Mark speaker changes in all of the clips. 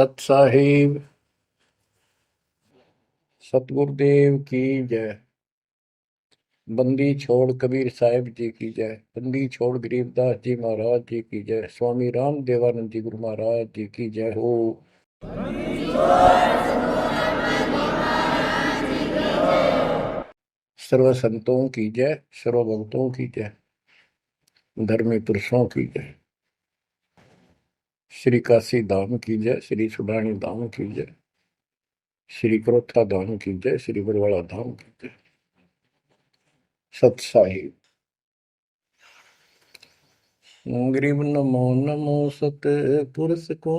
Speaker 1: सत साहिब सतगुरुदेव की जय। बंदी छोड़ कबीर साहिब जी की जय। बंदी छोड़ गरीबदास जी महाराज जी की जय। स्वामी राम देवानंद जी गुरु महाराज जी की जय हो। सर्व संतों की जय, सर्व भक्तों की जय, धर्मी पुरुषों की जय। श्री काशी धाम की जय, श्री सुडानी धाम की जय, श्री क्रोथा धाम की जय, श्री बरवाड़ा धाम की जय। सत साहिब गरीब नमो नमो सत पुरुष को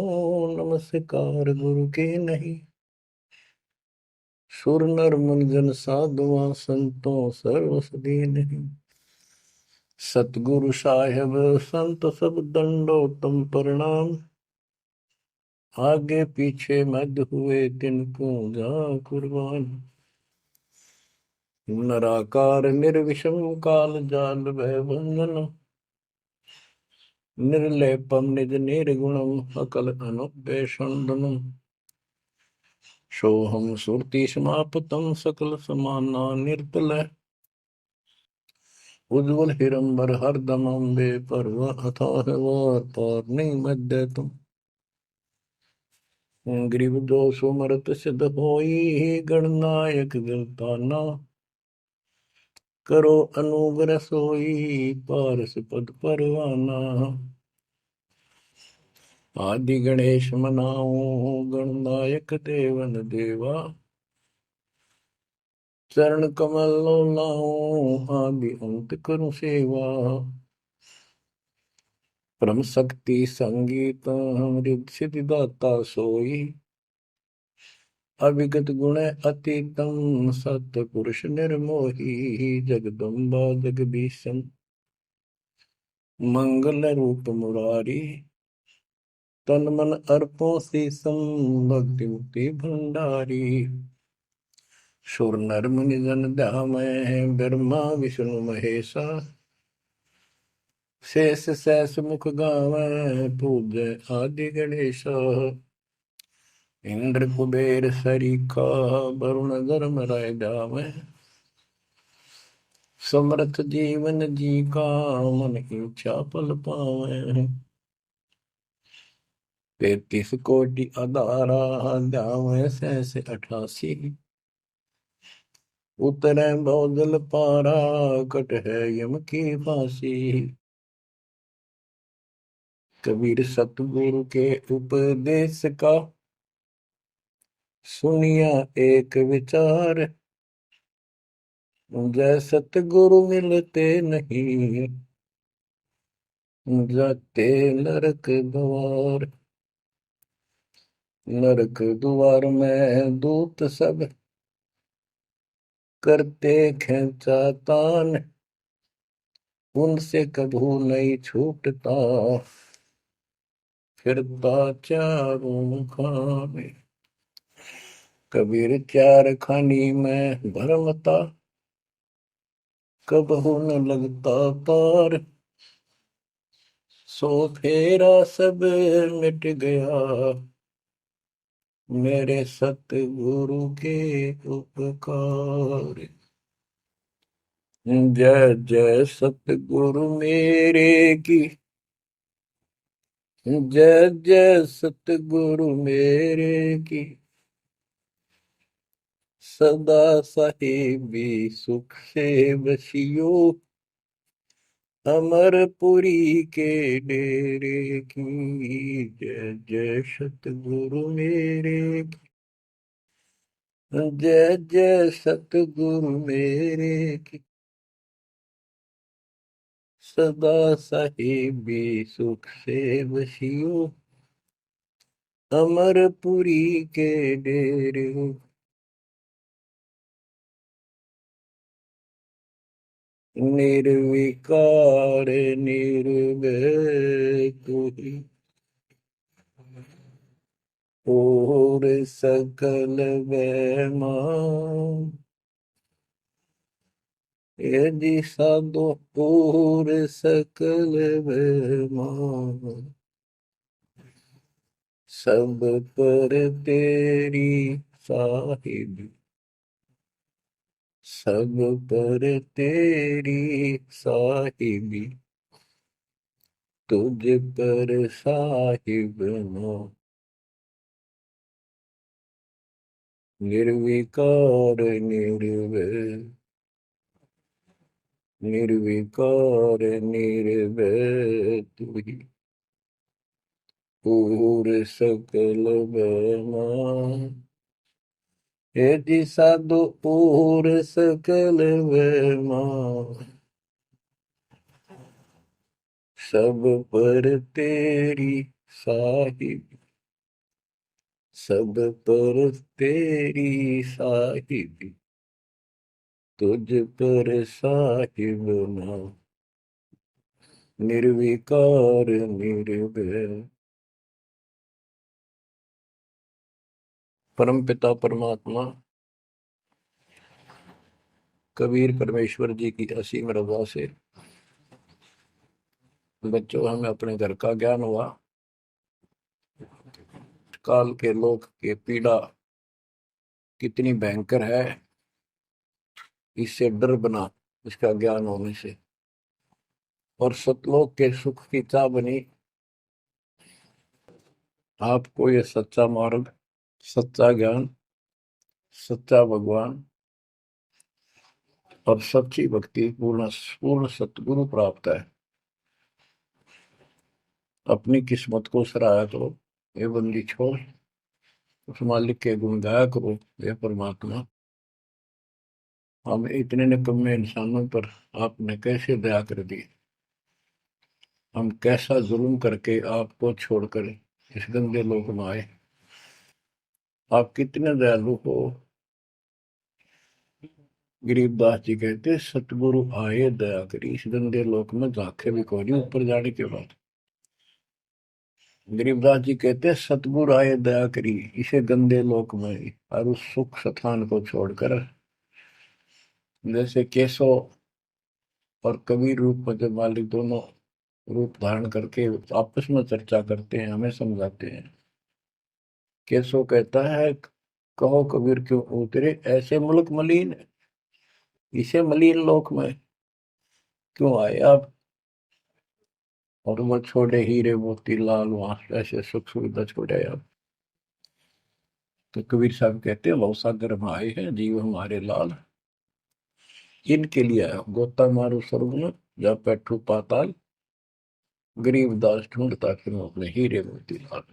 Speaker 1: नमस्कार गुरु के नहीं। सुर नर मुनिजन साधुआ संतों सर्वसदी नहीं। सतगुरु साहेब संत सब दंडोतम प्रणाम। आगे पीछे मध्य हुए तिनको जा कुर्बान। नराकार निर्विषम काल जाल भय भंजन। निर्लेपम निज निर्गुणम अकल अनुपेशंदनम। सोहम सुरति समापतम सकल समाना निर्तल। उज्ज्वल हिरंबर हरदम अम्बे पर्व अथाह वार पार नहीं मध्य तुम। ग्रीव दोष मरत सिद्ध होई गणनायक गिरताना। करो अनुग्रह सोई पारस पद परवाना। आदि गणेश मनाओ गणनायक देवन देवा। चरण कमल लाओ आदि अंत करूं सेवा। परम शक्ति संगीत अमृत सिद्धि दाता सोई। अविगत गुण अतीतम सतपुरुष निर्मोही। जगदम्बा जगदीशन मंगल रूप मुरारी। तन मन अर्पो शीसम भक्ति मुक्ति भंडारी। सुर नर मुनि जन ध्यामय ब्रह्मा विष्णु महेशा। शेष सहस मुख गावै पूज्य आदि गणेश। इंद्र कुबेर सरीखा वरुण धर्म राय जावै। समर्थ जीवन जी का मन इच्छा पल पावै। 33 कोटि अधारा ध्यावै सहस 88। उतरै बहुजल पारा कट है यम की फांसी। कबीर सतगुरु के उपदेश का सुनिया एक विचार। जय सतगुरु मिलते नहीं जाते नरक द्वार। नरक द्वार में दूत सब करते खेचातान। उनसे कभू नहीं छूटता फिरता चारों खाने। कबीर चार खानी में भरमता कबहू न लगता पार। सो फेरा सब मिट गया मेरे सतगुरु के उपकार। जय जय सतगुरु मेरे की। जय जय सतगुरु मेरे की। सदा साहिबी सुख से बसियो। अमरपुरी के डेरे की। जय जय सतगुरु मेरे की। जय जय सतगुरु मेरे की। सदा साहिबी सुख से बसियो। अमरपुरी के डेरे। निर्विकार निर्भय कोई और सकल बेमान। यदि साधो और सकल बेमान। सब पर तेरी साहिबी, सब पर तेरी साहिबी, तुझ पर साहिब नो, निर्विकार निर्भय, निर्विकार निर्भय तू ही, पूर सकल बेमान, हे जी साधु पूर सकल बेमान, सब पर तेरी साहिब, सब पर तेरी साहिब, तुझ पर साहिब ना, निर्विकार निर्भय। परम पिता परमात्मा कबीर परमेश्वर जी की असीम रजा से बच्चों हमें अपने घर का ज्ञान हुआ। काल के लोक के पीड़ा कितनी भयंकर है, इससे डर बना इसका ज्ञान होने से, और सतलोक के सुख की चाह बनी आपको ये सच्चा मार्ग, सच्चा ज्ञान, सच्चा भगवान और सच्ची भक्ति पूर्ण पूर्ण सतगुरु प्राप्त है। अपनी किस्मत को सराहा करो, ये बंदी छोड़, उस मालिक के गुण गाया करो। ये परमात्मा, हम इतने निकम्मे इंसानों पर आपने कैसे दया कर दी, हम कैसा जुल्म करके आपको छोड़कर इस गंदे लोक में आए। आप कितने दयालु हो। गरीबदास जी कहते सतगुरु आए दया करी, इस गंदे लोक में झांके भी कोई नहीं ऊपर जाने के बाद। गरीबदास जी कहते सतगुरु आए दया करी इसे गंदे लोक में, और उस सुख स्थान को छोड़कर, जैसे केशव और कबीर रूप में जब मालिक दोनों रूप धारण करके आपस में चर्चा करते हैं, हमें समझाते हैं। केशव कहता है कहो कबीर क्यों उतरे ऐसे मुल्क मलिन, इसे मलिन लोक में क्यों आए आप, और वो छोड़े हीरे मोती लाल वहां ऐसे सुख सुविधा छोड़े आप। तो कबीर साहब कहते हैं भव सागर में आए हैं जीव हमारे लाल, इनके लिए आया गोता मारू स्वर्ग में या बैठू पाताल, गरीब दास ढूंढता फिर अपने हीरे मोती लाल।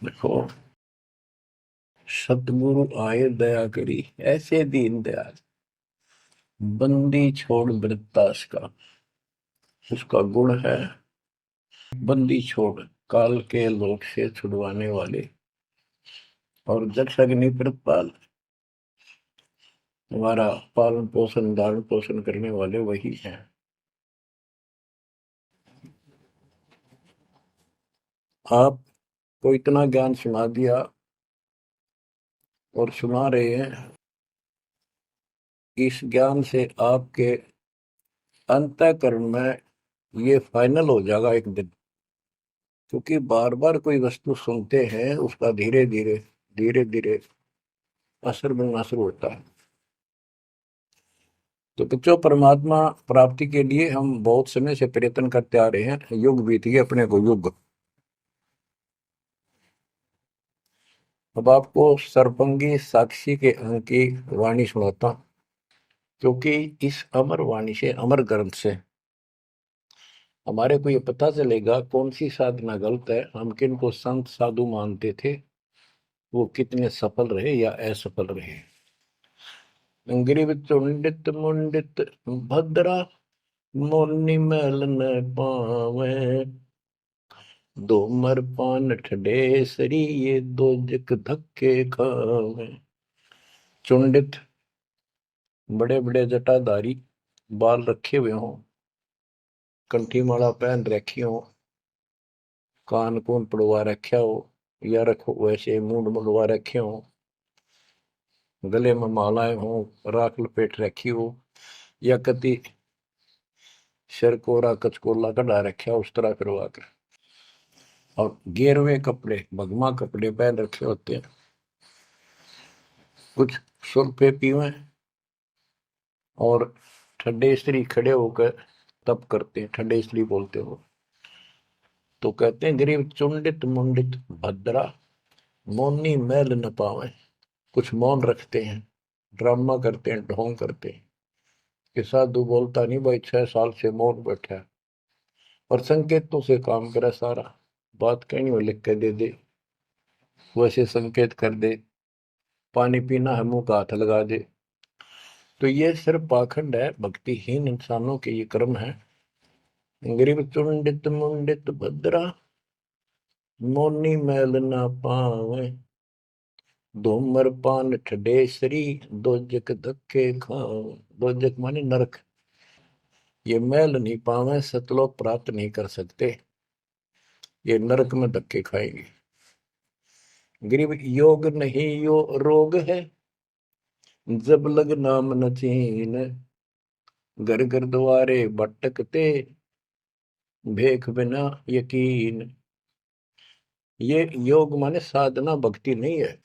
Speaker 1: देखो सतगुरु आए दया करी ऐसे दीन दयाल, बंदी छोड़ वृत्तास का, उसका गुण है बंदी छोड़, काल के लोक से छुड़वाने वाले, और जक्ष अग्नि प्रतपाल, हमारा पालन पोषण धारण पोषण करने वाले वही हैं। आपको इतना ज्ञान सुना दिया और सुना रहे हैं, इस ज्ञान से आपके अंतःकरण में ये फाइनल हो जाएगा एक दिन, क्योंकि बार बार कोई वस्तु सुनते हैं उसका धीरे धीरे धीरे धीरे असर बनना शुरू होता है। तो बच्चों परमात्मा प्राप्ति के लिए हम बहुत समय से प्रयत्न करते आ रहे हैं, युग बीत गए अपने को युग। अब आपको सरपंगी साक्षी के अंक की वाणी सुनाता हूं, क्योंकि इस अमर वाणी से अमर ग्रंथ से हमारे को ये पता चलेगा कौन सी साधना गलत है, हम किन को संत साधु मानते थे, वो कितने सफल रहे या असफल रहे। ग्रीव चुंडित मुंडित भद्रा, मोनि मैल न पावे, दोमर पान ठडे सरी ये दो जक धक्के खावे। चुंडित बड़े बड़े जटाधारी, बाल रखे हुए हों, कंठी माला पहन रखी हो, कान कून पड़वा रखा हो, या रखो वैसे मूंड मुड़वा रखे हो, गले में मालाएं हो, राख लपेट रखी हो, या कति सिर कोरा कचकोला कढ़ा रखा उस तरह करवा कर, और गेरुए कपड़े भगवा कपड़े पहन रखे होते हैं, कुछ सुल्फे पीवे और ठंडे स्त्री खड़े होकर तप करते हैं, ठंडे स्त्री बोलते हो। तो कहते हैं गरीब चुंडित मुंडित भद्रा मौनी मैल न पावे। कुछ मौन रखते हैं, ड्रामा करते हैं, ढोंग करते हैं कि साधु बोलता नहीं भाई, 6 साल से मौन बैठा है और संकेतों से काम करे सारा। बात कहनी हो लिख के दे दे, वैसे संकेत कर दे, पानी पीना है मुंह का हाथ लगा दे। तो ये सिर्फ पाखंड है, भक्तिहीन इंसानों के ये कर्म है। गरीब चुंडित मुंडित भद्रा मोनी मैल ना पावे, धूमर पान ठडेसरी दोजक धक्के खाओ। दोजक माने नरक। ये मैल नहीं पावे, सतलोक प्राप्त नहीं कर सकते, ये नरक में धक्के खाएंगे। गरीब योग नहीं यो रोग है, जब लग नाम न चीन। घर घर द्वारे भटकते भेख बिना यकीन। ये योग माने साधना भक्ति नहीं है,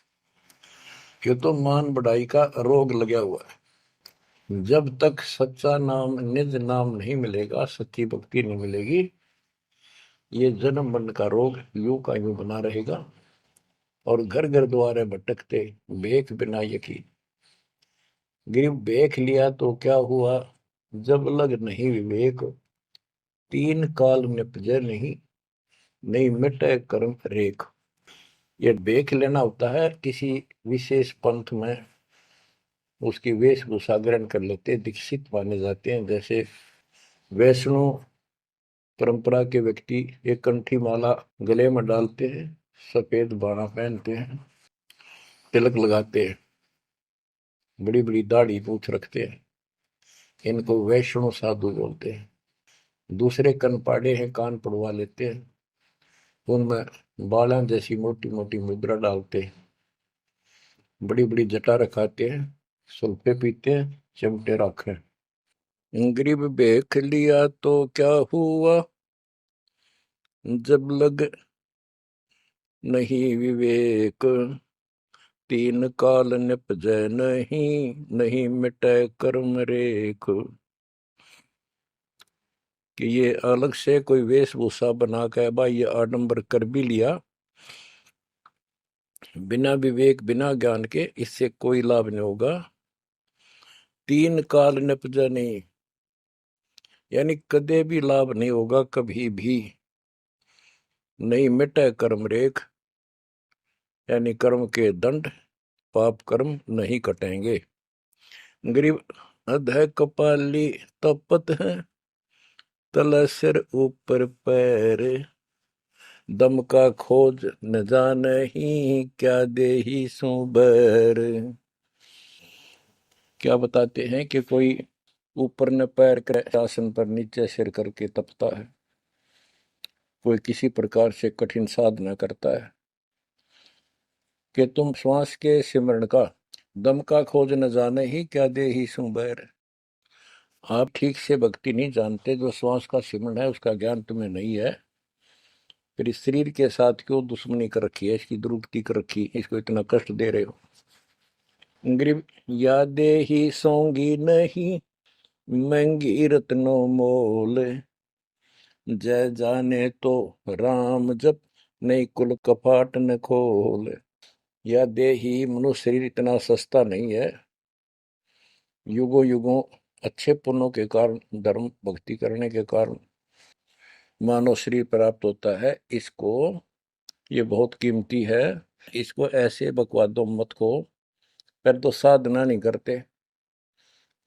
Speaker 1: ये तो मान बढ़ाई का रोग लगा हुआ है। जब तक सच्चा नाम निज नाम नहीं मिलेगा, सच्ची भक्ति नहीं मिलेगी, ये जन्म मरण का रोग यूं का यूं बना रहेगा। और घर घर द्वारे भटकते भेख बिना यकीन। गरीब भेख लिया तो क्या हुआ, जब लग नहीं विवेक। तीन काल निपजे नहीं, नहीं मिटे कर्म रेख। ये भेख लेना होता है किसी विशेष पंथ में, उसकी वेशभूषा ग्रहण कर लेते, दीक्षित माने जाते हैं। जैसे वैष्णो परंपरा के व्यक्ति एक कंठी माला गले में डालते हैं, सफेद बाणा पहनते हैं, तिलक लगाते हैं, बड़ी बड़ी दाढ़ी मूछ रखते हैं, इनको वैष्णो साधु बोलते हैं। दूसरे कनपाड़े हैं, कान पड़वा लेते हैं, उनमें बाला जैसी मोटी मोटी मुद्रा डालते हैं, बड़ी बड़ी जटा रखाते हैं, सुल्फे पीते हैं, चिमटे रखे। गरीब देख लिया तो क्या हुआ, जब लग नहीं विवेक। तीन काल निपजै नहीं, नहीं मिटे कर्म रेख। कि ये अलग से कोई वेशभूषा बना के भाई ये आडंबर कर भी लिया, बिना विवेक बिना ज्ञान के इससे कोई लाभ नहीं होगा। तीन काल निपजा नहीं, यानी कदे भी लाभ नहीं होगा, कभी भी नहीं मिटे कर्म रेख, यानी कर्म के दंड पाप कर्म नहीं कटेंगे। गरीब अधः कपाली तपत है, तल सिर ऊपर पैर। दम का खोज न जाने ही, क्या देही सो बैर। क्या बताते हैं कि कोई ऊपर न पैर कर आसन पर नीचे सिर करके तपता है, कोई किसी प्रकार से कठिन साधना करता है कि तुम श्वास के सिमरण का दम का खोज न जाने ही, क्या दे ही सु बैर। आप ठीक से भक्ति नहीं जानते, जो श्वास का सिमरण है उसका ज्ञान तुम्हें नहीं है, फिर इस शरीर के साथ क्यों दुश्मनी कर रखी है, इसकी दुरुक्ति कर रखी, इसको इतना कष्ट दे रहे हो। गरीब यादे ही सोंगी नहीं, महंगी रत्नों मोल। जय जाने तो राम जप, नहीं कुल कपाट न खोल। या देही मनुष्य शरीर इतना सस्ता नहीं है, युगों युगों अच्छे पुण्यों के कारण, धर्म भक्ति करने के कारण मानव शरीर प्राप्त होता है। इसको ये बहुत कीमती है, इसको ऐसे बकवादों मत को। पर तो साधना नहीं करते,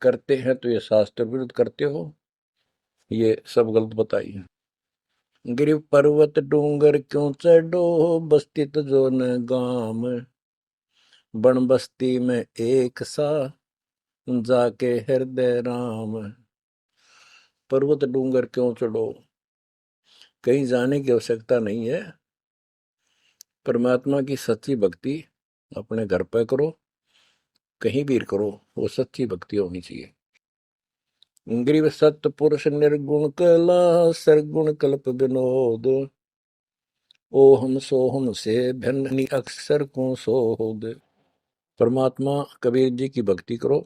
Speaker 1: करते हैं तो ये शास्त्र विरुद्ध करते हो, ये सब गलत बताइए। गिरिव पर्वत डूंगर क्यों चढ़ो, बस्ती तो जो न गाम। बन बस्ती में एक सा, जाके हृदय राम। पर्वत डूंगर क्यों चढ़ो, कहीं जाने की आवश्यकता नहीं है। परमात्मा की सच्ची भक्ति अपने घर पर करो, कहीं भी करो, वो सच्ची भक्ति होनी चाहिए। ग्रीव सत्य पुरुष निर्गुण कला, सरगुण कल्प विनोद। ओहम सोहम से भिन्न अक्सर को सोहद। परमात्मा कबीर जी की भक्ति करो।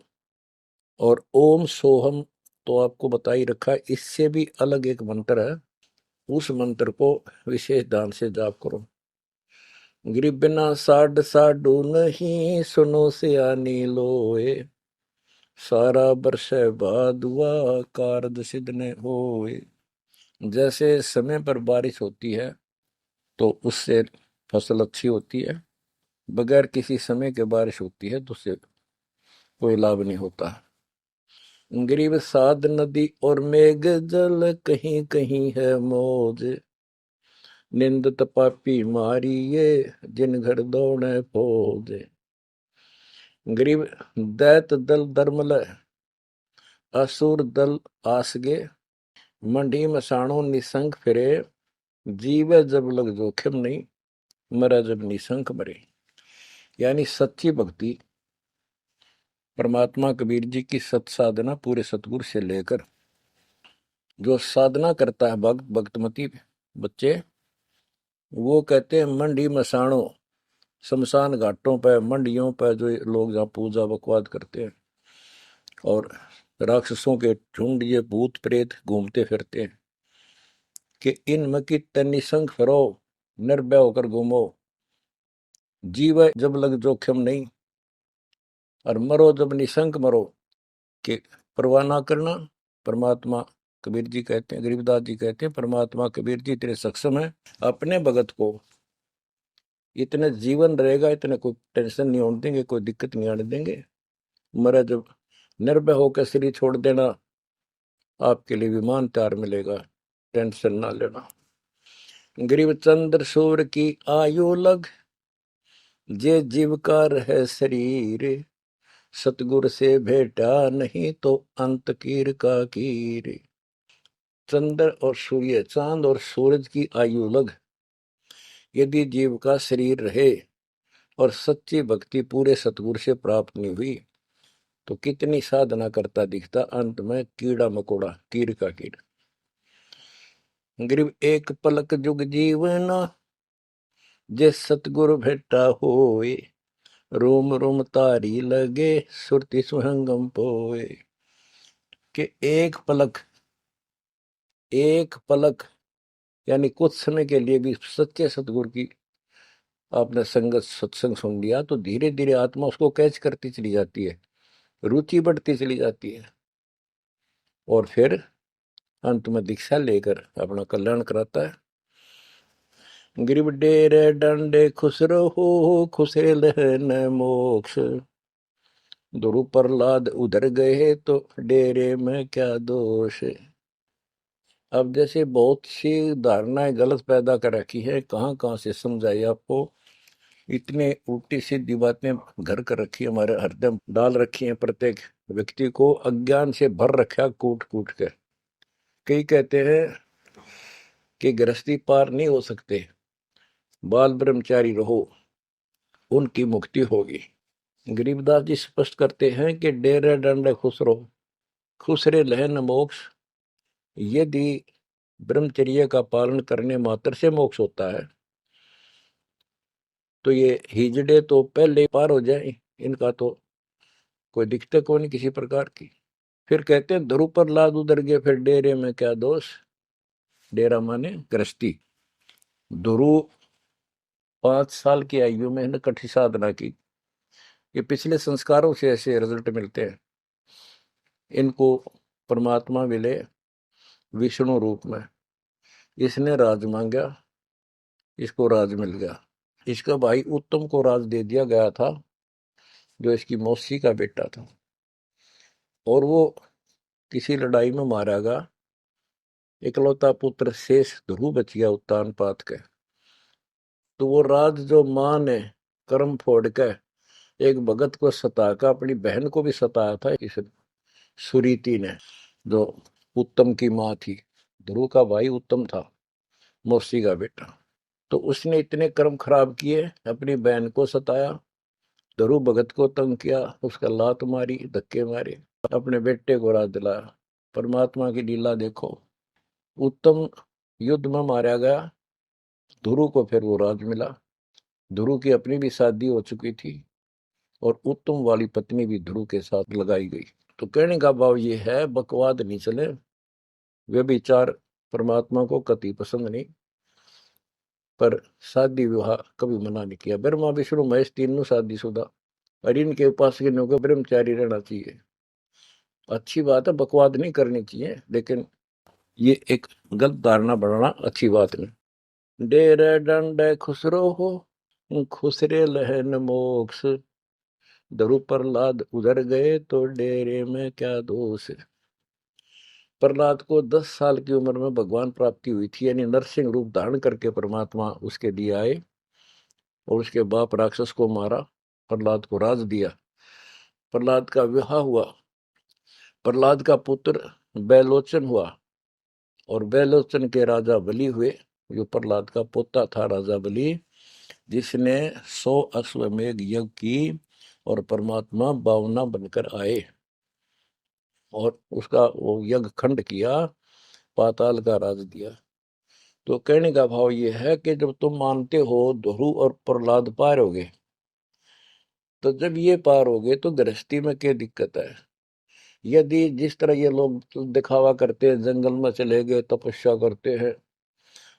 Speaker 1: और ओम सोहम तो आपको बता ही रखा है, इससे भी अलग एक मंत्र है, उस मंत्र को विशेष ध्यान से जाप करो। गिर बिना साड साडू नहीं, सुनो से आनी लोए, सारा बरस बादुआ कारज सिद्ध ने होए। जैसे समय पर बारिश होती है तो उससे फसल अच्छी होती है, बगैर किसी समय के बारिश होती है तो उससे कोई लाभ नहीं होता। गरीब साध नदी और मेघ जल, कहीं कहीं है मौज, निंदत पापी मारिये, जिन घर दौड़े फौज। गरीब दैत दल दरमल, असुर दल आसगे, मंडी मसाणों निसंग फिरे, जीवे जब लग जोखिम नहीं, मरा जब निसंक मरे। यानी सच्ची भक्ति, परमात्मा कबीर जी की सत साधना पूरे सतगुरु से लेकर जो साधना करता है भक्त भक्तमती बच्चे, वो कहते हैं मंडी मसाणों, शमशान घाटों पर मंडियों पर जो लोग जहाँ पूजा बकवाद करते हैं और राक्षसों के झुंड ये भूत प्रेत घूमते फिरते हैं, कि इन मकी निसंग फिरो, निर्भय होकर घूमो, जीव जब लग जोखिम नहीं, और मरो जब निसंक मरो, कि परवाह ना करना। परमात्मा कबीर जी कहते हैं, गरीबदास जी कहते हैं, परमात्मा कबीर जी तेरे सक्षम है, अपने भगत को इतने जीवन रहेगा, इतने कोई टेंशन नहीं होने देंगे, कोई दिक्कत नहीं आने देंगे। मरा जब निर्भय होकर शरीर छोड़ देना, आपके लिए विमान तैयार मिलेगा, टेंशन ना लेना। गरीब चंद्र सूर्य की आयु लग, जे जीव का रहे शरीर, सतगुर से भेटा नहीं तो अंत कीर का कीर। चंद्र और सूर्य, चांद और सूरज की आयु लग, यदि जीव का शरीर रहे और सच्ची भक्ति पूरे सतगुरु से प्राप्त नहीं हुई, तो कितनी साधना करता दिखता, अंत में कीड़ा मकोड़ा, कीर का कीड़ा। गरीब एक पलक जुग जीवना, जे सतगुरु भेटा होए, रोम रोम तारी लगे, सुरति सुहंगम पोए। कि एक पलक यानी कुछ समय के लिए भी सच्चे सतगुरु की आपने संगत सत्संग सुन लिया, तो धीरे धीरे आत्मा उसको कैच करती चली जाती है, रुचि बढ़ती चली जाती है, और फिर अंत में दीक्षा लेकर अपना कल्याण कराता है। गिरिब डेरे डंडे खुश रहो, खुशे लहन मोक्ष, दुरु प्रहलाद उधर गए तो डेरे में क्या दोष। अब जैसे बहुत सी धारणाएं गलत पैदा कर रखी है, कहाँ कहाँ से समझाई आपको, इतने उल्टी सीधी बातें घर कर रखी है, हमारे हृदय डाल रखी है, प्रत्येक व्यक्ति को अज्ञान से भर रखा कूट कूट कर। कई कहते हैं कि गृहस्थी पार नहीं हो सकते, बाल ब्रह्मचारी रहो, उनकी मुक्ति होगी। गरीबदास जी स्पष्ट करते हैं कि डेरे डंडे खुश रहो, खुश रे लहन मोक्ष। यदि ब्रह्मचर्य का पालन करने मात्र से मोक्ष होता है, तो ये हिजड़े तो पहले पार हो जाए, इनका तो कोई दिक्कत को नहीं किसी प्रकार की। फिर कहते हैं ध्रुव पर लाद उधर गए, फिर डेरे में क्या दोष। डेरा माने गृहस्थी। ध्रुव 5 साल की आयु में इन्हें कठी साधना की, ये पिछले संस्कारों से ऐसे रिजल्ट मिलते हैं। इनको परमात्मा मिले विष्णु रूप में, इसने राज मांगा, इसको राज मिल गया। इसका भाई उत्तम को राज दे दिया गया था, जो इसकी मौसी का बेटा था, और वो किसी लड़ाई में मारा गया। इकलौता पुत्र शेष ध्रुव बच गया उत्तान पात के। तो वो राज जो मां ने कर्म फोड़ के एक भगत को सताकर, अपनी बहन को भी सताया था इस सुरीति ने, जो उत्तम की मां थी। ध्रुव का भाई उत्तम था, मौसी का बेटा। तो उसने इतने कर्म खराब किए, अपनी बहन को सताया, ध्रुव भगत को तंग किया, उसका लात मारी, धक्के मारे, अपने बेटे को राज दिलाया। परमात्मा की लीला देखो। उत्तम युद्ध में मारा गया, ध्रुव को फिर वो राज मिला। ध्रुव की अपनी भी शादी हो चुकी थी और उत्तम वाली पत्नी भी ध्रुव के साथ लगाई गई। तो कहने का भाव ये है, बकवाद नहीं चले, व्यभिचार परमात्मा को कति पसंद नहीं, पर शादी विवाह कभी मना नहीं किया। ब्रह्मा विष्णु महेश तीनों शादीशुदा, और इनके उपासक को ब्रह्मचारी रहना चाहिए। अच्छी बात है, बकवाद नहीं करनी चाहिए, लेकिन ये एक गलत धारणा बनाना अच्छी बात नहीं। डेरे डंडे खुसरो हो, खुसरे लहन मोक्ष, ध्रुव प्रहलाद उधर गए तो डेरे में क्या दोष। प्रहलाद को 10 साल की उम्र में भगवान प्राप्ति हुई थी, यानी नरसिंह रूप धारण करके परमात्मा उसके लिए आए और उसके बाप राक्षस को मारा, प्रहलाद को राज दिया। प्रहलाद का विवाह हुआ, प्रहलाद का पुत्र बैलोचन हुआ और बैलोचन के राजा बलि हुए। जो प्रहलाद का पोता था राजा बलि, जिसने 100 अश्वमेघ यज्ञ की और परमात्मा बावना बनकर आए और उसका वो यज्ञ खंड किया, पाताल का राज दिया। तो कहने का भाव ये है कि जब तुम मानते हो ध्रुव और प्रहलाद पार हो गए, तो जब ये पार हो गए तो गृहस्थी में क्या दिक्कत है। यदि जिस तरह ये लोग दिखावा करते हैं, जंगल में चले गए तपस्या करते हैं,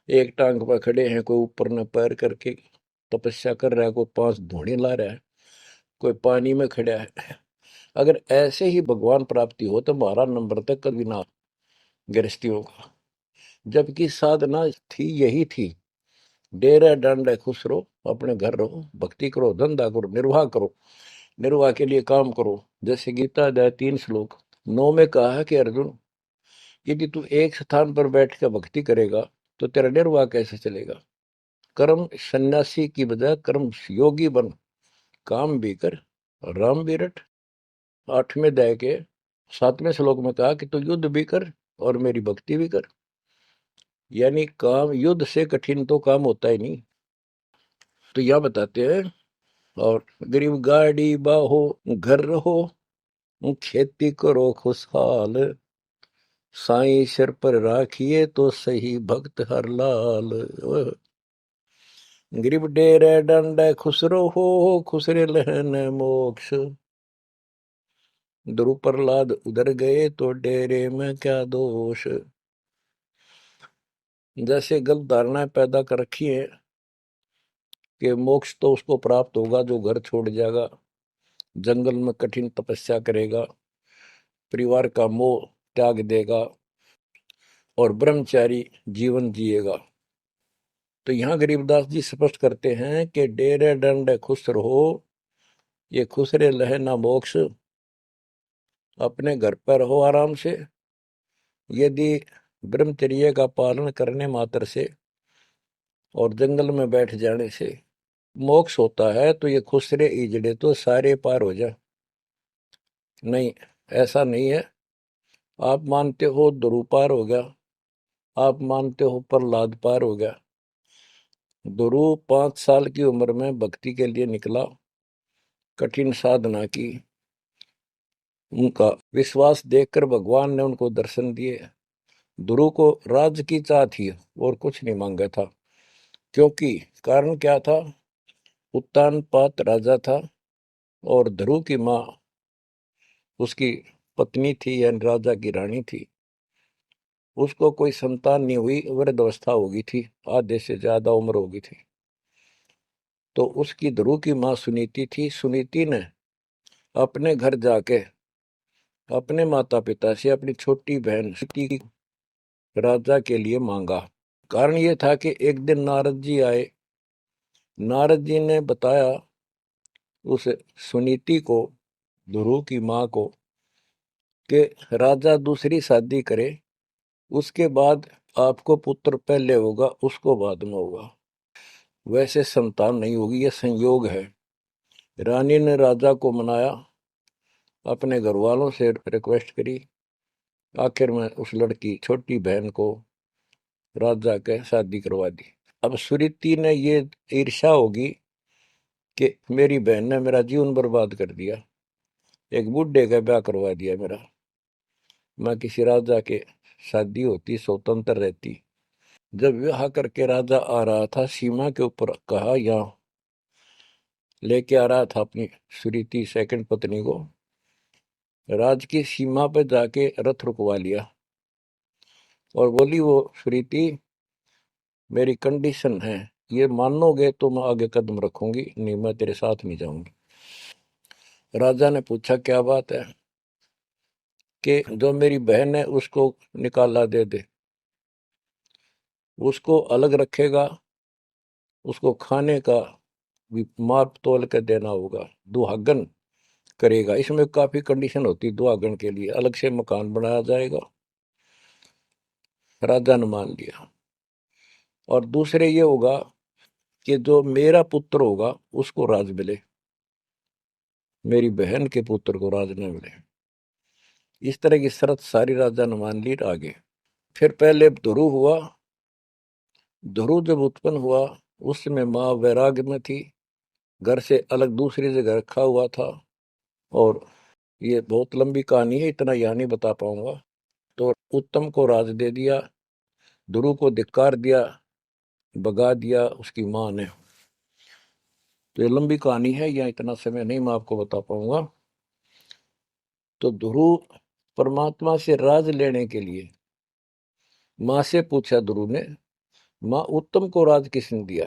Speaker 1: एक टांग पर खड़े हैं, कोई ऊपर न पैर करके तपस्या कर रहा है, कोई 5 धूणी ला रहा है, कोई पानी में खड़ा है, अगर ऐसे ही भगवान प्राप्ति हो तो 12 नंबर तक कभी ना गृहस्थियों का। जबकि साधना थी यही थी, डेरा डंडे खुश रहो, अपने घर रहो, भक्ति करो, धंधा करो, निर्वाह करो, निर्वाह के लिए काम करो। जैसे गीता अध्याय 3 श्लोक 9 में कहा है कि अर्जुन, यदि तू एक स्थान पर बैठ कर भक्ति करेगा तो तेरा निर्वाह कैसे चलेगा। कर्म सन्यासी की बजाय कर्म योगी बन, काम भी कर, राम भी रट। 8वें अध्याय के 7वें श्लोक में कहा कि तू युद्ध भी कर और मेरी भक्ति भी कर। यानी काम, युद्ध से कठिन तो काम होता ही नहीं। तो यह बताते हैं, और गरीब गाड़ी बाहो, घर रहो, खेती करो खुशहाल, साईं सिर पर राखिए तो सही भक्त हर लाल। गरीब डेरे डंडे खुसरो हो, खुसरे लहन मोक्ष, ध्रुव प्रहलाद उधर गए तो डेरे में क्या दोष। जैसे गलत धारणाएं पैदा कर रखी है कि मोक्ष तो उसको प्राप्त होगा जो घर छोड़ जाएगा, जंगल में कठिन तपस्या करेगा, परिवार का मोह त्याग देगा और ब्रह्मचारी जीवन जिएगा। तो यहाँ गरीबदास जी स्पष्ट करते हैं कि डेरे डंडे खुश रहो, ये खुसरे लहे ना मोक्ष, अपने घर पर रहो आराम से। यदि ब्रह्मचर्य का पालन करने मात्र से और जंगल में बैठ जाने से मोक्ष होता है तो ये खुसरे इजड़े तो सारे पार हो जा। नहीं, ऐसा नहीं है। आप मानते हो ध्रुव पार हो गया, आप मानते हो प्रहलाद पार हो गया। ध्रुव 5 साल की उम्र में भक्ति के लिए निकला, कठिन साधना की, उनका विश्वास देखकर भगवान ने उनको दर्शन दिए। ध्रुव को राज की चाह थी और कुछ नहीं मांगा था, क्योंकि कारण क्या था, उत्तानपाद राजा था और ध्रुव की माँ उसकी पत्नी थी यानी राजा की रानी थी। उसको कोई संतान नहीं हुई, वृद्धावस्था हो गई थी, आधे से ज्यादा उम्र हो गई थी। तो उसकी ध्रुव की माँ सुनीति थी। सुनीति ने अपने घर जाके अपने माता पिता से अपनी छोटी बहन सीती की राजा के लिए मांगा। कारण ये था कि एक दिन नारद जी आए, नारद जी ने बताया उस सुनीति को, ध्रुव की माँ को, कि राजा दूसरी शादी करे, उसके बाद आपको पुत्र पहले होगा, उसको बाद में होगा, वैसे संतान नहीं होगी, यह संयोग है। रानी ने राजा को मनाया, अपने घर वालों से रिक्वेस्ट करी, आखिर में उस लड़की छोटी बहन को राजा के शादी करवा दी। अब सुरीति ने ये ईर्ष्या होगी कि मेरी बहन ने मेरा जीवन बर्बाद कर दिया, एक बूढ़े का ब्याह करवा दिया मेरा, मैं किसी राजा के शादी होती, स्वतंत्र रहती। जब विवाह करके राजा आ रहा था सीमा के ऊपर, कहा यहाँ लेके आ रहा था अपनी सुरीति सेकंड पत्नी को, राज की सीमा पर जाके रथ रुकवा लिया और बोली वो सुरीति मेरी कंडीशन है, ये मानोगे तो मैं आगे कदम रखूंगी, नहीं मैं तेरे साथ नहीं जाऊंगी। राजा ने पूछा क्या बात है, कि जो मेरी बहन है उसको निकाला दे दे, उसको अलग रखेगा, उसको खाने का भी माप तोल के देना होगा, दुहागन करेगा। इसमें काफी कंडीशन होती है, दुहागन के लिए अलग से मकान बनाया जाएगा। राजा ने मान लिया। और दूसरे ये होगा कि जो मेरा पुत्र होगा उसको राज मिले, मेरी बहन के पुत्र को राज न मिले। इस तरह की शर्त सारी राजा ने मान ली। आगे फिर पहले ध्रुव हुआ। ध्रुव जब उत्पन्न हुआ उस समय माँ वैराग्य में थी, घर से अलग दूसरी जगह रखा हुआ था। और ये बहुत लंबी कहानी है, इतना यहाँ नहीं बता पाऊंगा। तो उत्तम को राज दे दिया, ध्रुव को धिक्कार दिया, भगा दिया उसकी माँ ने। तो ये लंबी कहानी है, यहाँ इतना समय नहीं मैं आपको बता पाऊंगा। तो ध्रुव परमात्मा से राज लेने के लिए माँ से पूछा ध्रुव ने, माँ उत्तम को राज किसने दिया?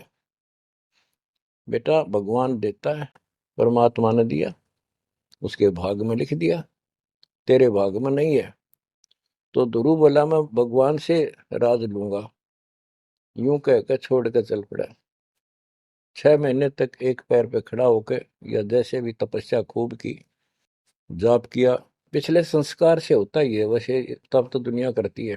Speaker 1: बेटा भगवान देता है, परमात्मा ने दिया, उसके भाग में लिख दिया, तेरे भाग में नहीं है। तो ध्रुव बोला मैं भगवान से राज लूंगा। यूं कहकर छोड़ कर चल पड़ा। 6 महीने तक एक पैर पे खड़ा होकर, या जैसे भी तपस्या खूब की, जाप किया। पिछले संस्कार से होता ही है वैसे, तब तो दुनिया करती है।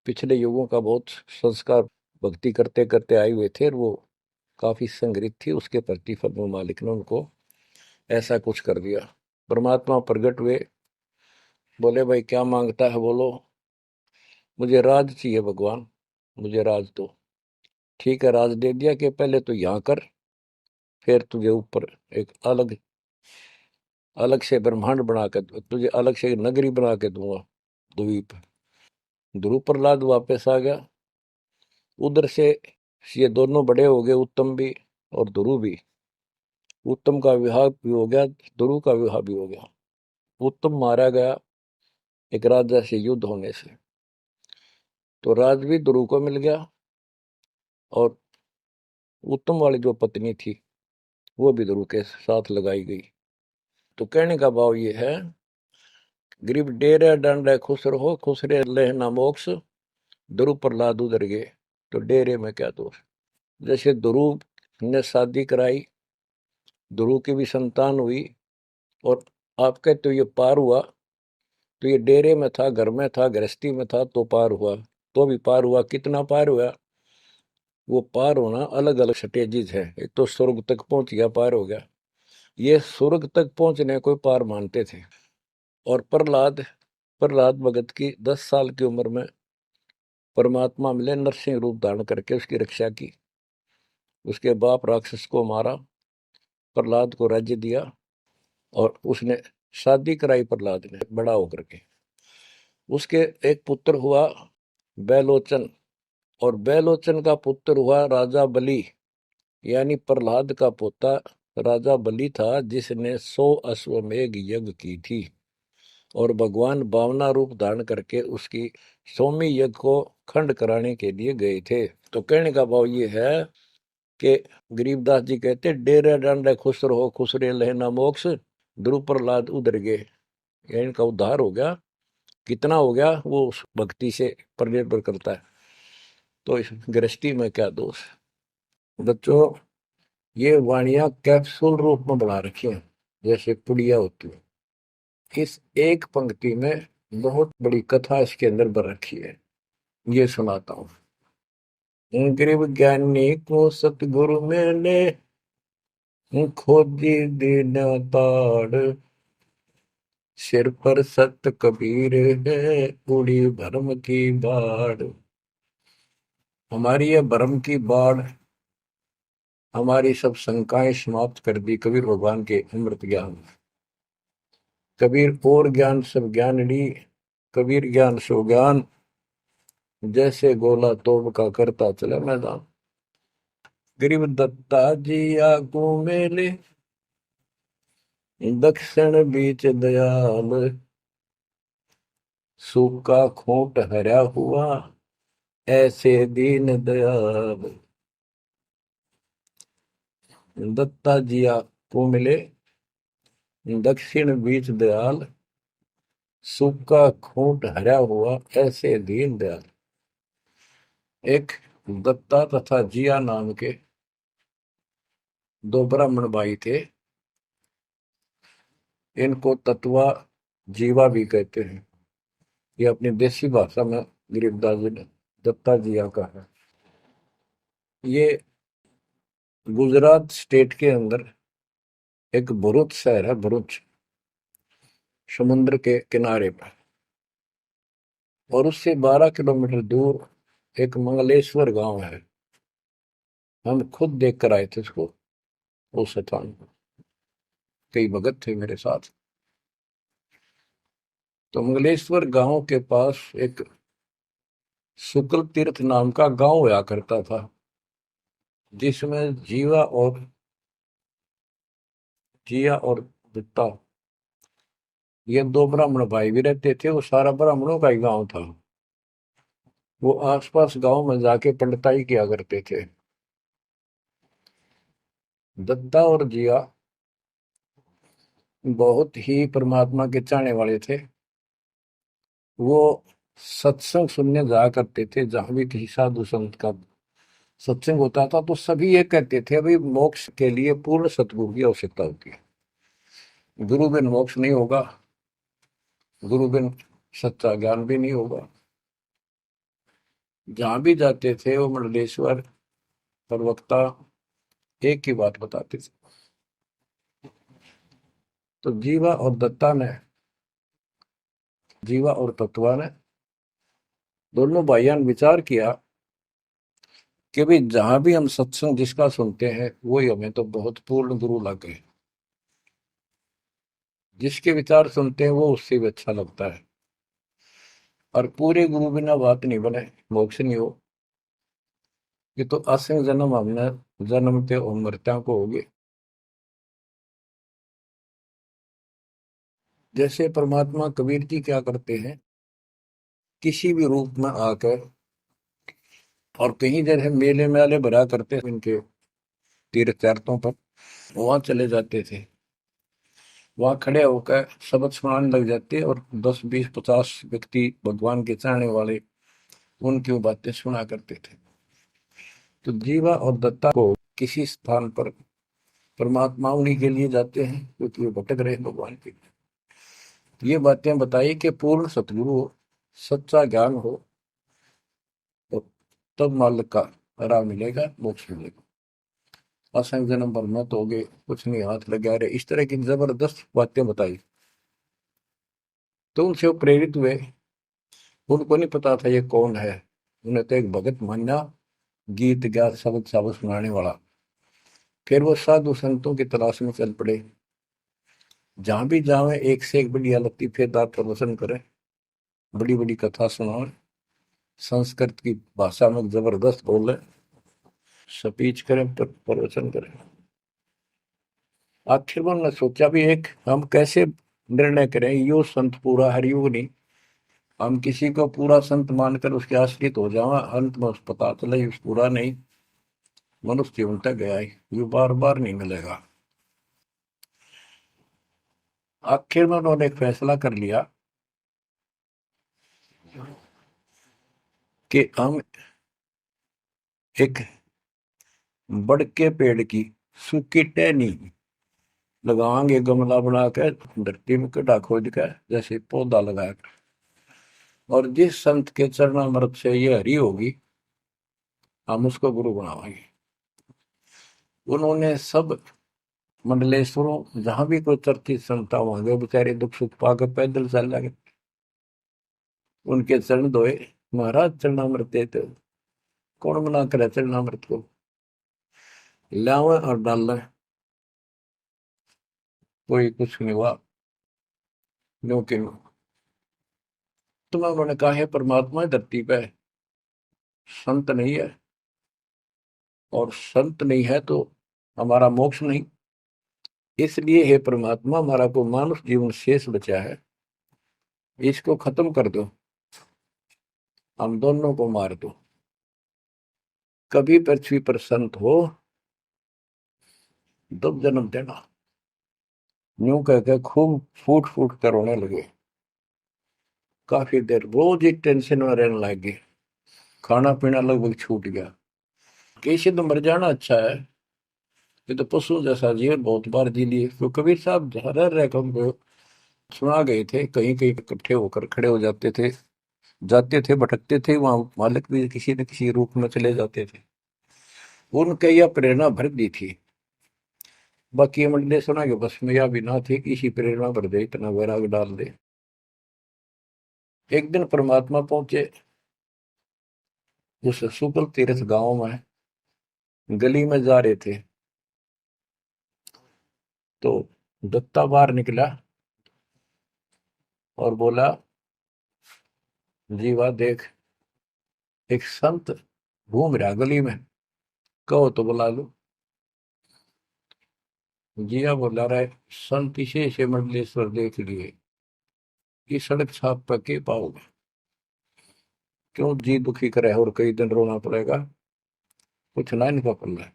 Speaker 1: पिछले युगों का बहुत संस्कार भक्ति करते करते आए हुए थे, और वो काफी संग्रहित थी, उसके प्रतिफल में मालिक ने उनको ऐसा कुछ कर दिया। परमात्मा प्रकट हुए, बोले भाई क्या मांगता है बोलो। मुझे राज चाहिए भगवान, मुझे राज दो। ठीक है, राज दे दिया कि पहले तो यहाँ कर, फिर तुझे ऊपर एक अलग अलग से ब्रह्मांड बना के, तुझे अलग से नगरी बना के दूंगा, द्वीप। ध्रुव प्रहलाद वापस आ गया उधर से। ये दोनों बड़े हो गए, उत्तम भी और ध्रुव भी। उत्तम का विवाह भी हो गया, ध्रुव का विवाह भी हो गया। उत्तम मारा गया एक राजा से युद्ध होने से, तो राज भी ध्रुव को मिल गया, और उत्तम वाली जो पत्नी थी वो भी ध्रुव के साथ लगाई गई। तो कहने का भाव ये है, गरीब डेरे डंडे खुश रहो, खुश रे लेना मोक्ष, ध्रुव प्रहलाद उधर गए। तो डेरे में क्या दोष? जैसे ध्रुव ने शादी कराई, ध्रुव की भी संतान हुई, और आप कहते हो ये पार हुआ, तो ये डेरे में था, घर में था, गृहस्थी में था, तो पार हुआ। तो भी पार हुआ, कितना पार हुआ? वो पार होना अलग अलग स्टेजेस है। एक तो स्वर्ग तक पहुंच गया, पार हो गया। ये स्वर्ग तक पहुंचने को पार मानते थे। और प्रहलाद प्रहलाद भगत की 10 साल की उम्र में परमात्मा मिले, नरसिंह रूप धारण करके उसकी रक्षा की। उसके बाप राक्षस को मारा, प्रहलाद को राज्य दिया, और उसने शादी कराई प्रहलाद ने बड़ा होकर के। उसके एक पुत्र हुआ बैलोचन, और बैलोचन का पुत्र हुआ राजा बलि, यानी प्रहलाद का पोता राजा बलि था, जिसने 100 अश्वमेघ यज्ञ की थी। और भगवान बावना रूप धारण करके उसकी 100वीं यज्ञ को खंड कराने के लिए गए थे। तो कहने का भाव ये है कि गरीबदास जी कहते डेरे डांडे खुश रहो, खुश रे लहना मोक्ष, ध्रुव प्रहलाद उधर गए। इनका उद्धार हो गया। कितना हो गया वो उस भक्ति से पर निर्भर करता है। तो इस गृहस्थी में क्या दोष? बच्चों, ये वाणियां कैप्सूल रूप में बना रखी हैं, जैसे पुड़िया होती है। इस एक पंक्ति में बहुत बड़ी कथा इसके अंदर भर रखी है। ये सुनाता हूँ। गरीब ज्ञानी को सतगुरु मैंने खोजी दीन ताड़, सिर पर सत कबीर है, उड़ी भरम की बाढ़। हमारी ये भरम की बाढ़, हमारी सब शंकाएं समाप्त कर दी कबीर भगवान के अमृत ज्ञान। कबीर और ज्ञान सब ज्ञान ली, कबीर ज्ञान सो ज्ञान, जैसे गोला तोड़ का करता चले मैदान। गरीब दत्ता जी आगू मेले, दक्षिण बीच दयाल, सूखा खूंट हरा हुआ, ऐसे दीन दयाल। दत्ता जी आगू मिले, दक्षिण बीच दयाल, सूखा खूंट हरा हुआ, ऐसे दीन दयाल। एक दत्ता तथा जिया नाम के दो ब्राह्मण भाई थे। इनको तत्वा जीवा भी कहते हैं। ये अपनी देसी भाषा में गरीबदास जी ने दत्ता जिया का है। ये गुजरात स्टेट के अंदर एक भरूच शहर है, भरूच, समुद्र के किनारे पर। और उससे 12 किलोमीटर दूर एक मंगलेश्वर गांव है। हम खुद देख कर आए थे उसको, उस स्थान को। कई भगत थे मेरे साथ। तो मंगलेश्वर गांव के पास एक शुक्ल तीर्थ नाम का गांव हुआ करता था, जिसमें जिया और दत्ता, ये दो ब्राह्मण भाई भी रहते थे। वो सारा ब्राह्मणों का ही गांव था। वो आसपास गांव में जाके पंडिताई किया करते थे। दत्ता और जिया बहुत ही परमात्मा के चाहने वाले थे। वो सत्संग सुनने जाया करते थे। जहां भी किसी साधु संत का सत्संग होता था तो सभी ये कहते थे अभी मोक्ष के लिए पूर्ण सतगुरु की आवश्यकता होती है। गुरु बिन मोक्ष नहीं होगा, गुरु बिन सच्चा ज्ञान भी नहीं होगा। जहां भी जाते थे वो मंडलेश्वर प्रवक्ता एक ही बात बताते थे। तो जीवा और तत्वा ने दोनों भाइयों ने विचार किया कि भाई जहां भी हम सत्संग जिसका सुनते हैं वही हमें तो बहुत पूर्ण गुरु लगे। जिसके विचार सुनते हैं वो उससे भी अच्छा लगता है। और पूरे गुरु बिना बात नहीं बने, मोक्ष नहीं हो। ये तो असंग जन्म हमने जन्मते और मरत्या को होगे। जैसे परमात्मा कबीर जी क्या करते हैं, किसी भी रूप में आकर, और कहीं जैसे मेले मेले भरा करते हैं इनके तीर्थ यात्रों पर, वहां चले जाते थे। वहां खड़े होकर शब्द सुनाने लग जाते और 10 20 50 व्यक्ति भगवान के चाहने वाले उनकी वो बातें सुना करते थे। तो जीवा और दत्ता को किसी स्थान पर परमात्मा उन्हीं के लिए जाते हैं क्योंकि वो भटक रहे भगवान के। ये बातें बताई कि पूर्ण सतगुरु हो, सच्चा ज्ञान हो, तो तब मालिक का राह मिलेगा, मोक्ष मिलेगा। असंग जन्म पर मत होगे, कुछ नहीं हाथ लगा रहे, इस तरह की जबरदस्त बातें बताई। तो उनसे वो प्रेरित हुए। उनको नहीं पता था ये कौन है। उन्हें तो एक भगत मान्या, गीत गा शब्द शब्द सुनाने वाला। फिर वो साधु संतों की तलाश में चल पड़े। जहां भी जावे एक से एक बढ़िया लतीफेदार प्रवचन करे, बड़ी बड़ी कथा सुनाए, संस्कृत की भाषा में जबरदस्त बोले, स्पीच करें, प्रवचन करें। आखिर में उन्होंने सोचा भी एक हम कैसे निर्णय करें, यो संत पूरा हरियुग नहीं। हम किसी को पूरा संत मानकर उसके आश्रित हो जावा, अंत में उस पता चले उस पूरा नहीं, मनुष्य जीवन तक गया ही, ये बार बार नहीं मिलेगा। आखिर में उन्होंने एक फैसला कर लिया कि हम एक बड़ के पेड़ की सूखी टहनी लगाएंगे, गमला बना कर धरती में गड्ढा खोद कर जैसे पौधा लगाया। और जिस संत के चरणामृत से ये हरी होगी, हम उसको गुरु बनाएंगे। उन्होंने सब मंडलेश्वरों जहां भी कोई चर्चित संत वहां गए, बेचारे दुख सुख पाकर पैदल चल लगे, उनके चरण धोए। महाराज चरणामृत देते, कौन मना करे चरणामृत को, लावे और डाल। कोई कुछ नहीं हुआ, क्योंकि तुम्हें उन्होंने कहा है परमात्मा धरती पे है, संत नहीं है, और संत नहीं है तो हमारा मोक्ष नहीं। इसलिए हे परमात्मा, हमारा को मानुष जीवन शेष बचा है, इसको खत्म कर दो, हम दोनों को मार दो। कभी पृथ्वी पर संत हो तब जन्म देना। यूं कहकर खूब फूट फूट कर रोने लगे। काफी देर रोज ही टेंशन में रहने लगे, खाना पीना लगभग छूट गया। कैसे तो मर जाना अच्छा है, ये तो पशु जैसा जीवन बहुत बार जी लिए। तो कबीर साहब रह रह कर सुना गए थे, कहीं कहीं इकट्ठे होकर खड़े हो जाते थे, भटकते थे, वहां मालिक भी किसी न किसी रूप में चले जाते थे। उनके यह प्रेरणा भर दी थी। बाकी ये मंडली सुना कि बस में यह भी ना थी कि इसी प्रेरणा भर दे, इतना वैराग डाल दे। एक दिन परमात्मा पहुंचे उस शुक्ल तीर्थ गांव में, गली में जा रहे थे तो दत्ता बाहर निकला और बोला, जीवा देख, एक संत घूम रहा गली में, कहो तो बुला लो। जिया बोला रहा है, संत इसे से मंडलेश्वर देख लिए, कि सड़क छाप पर के पाओगे, क्यों जी दुखी करे और कई दिन रोना पड़ेगा, कुछ ना इनका पल्ला है।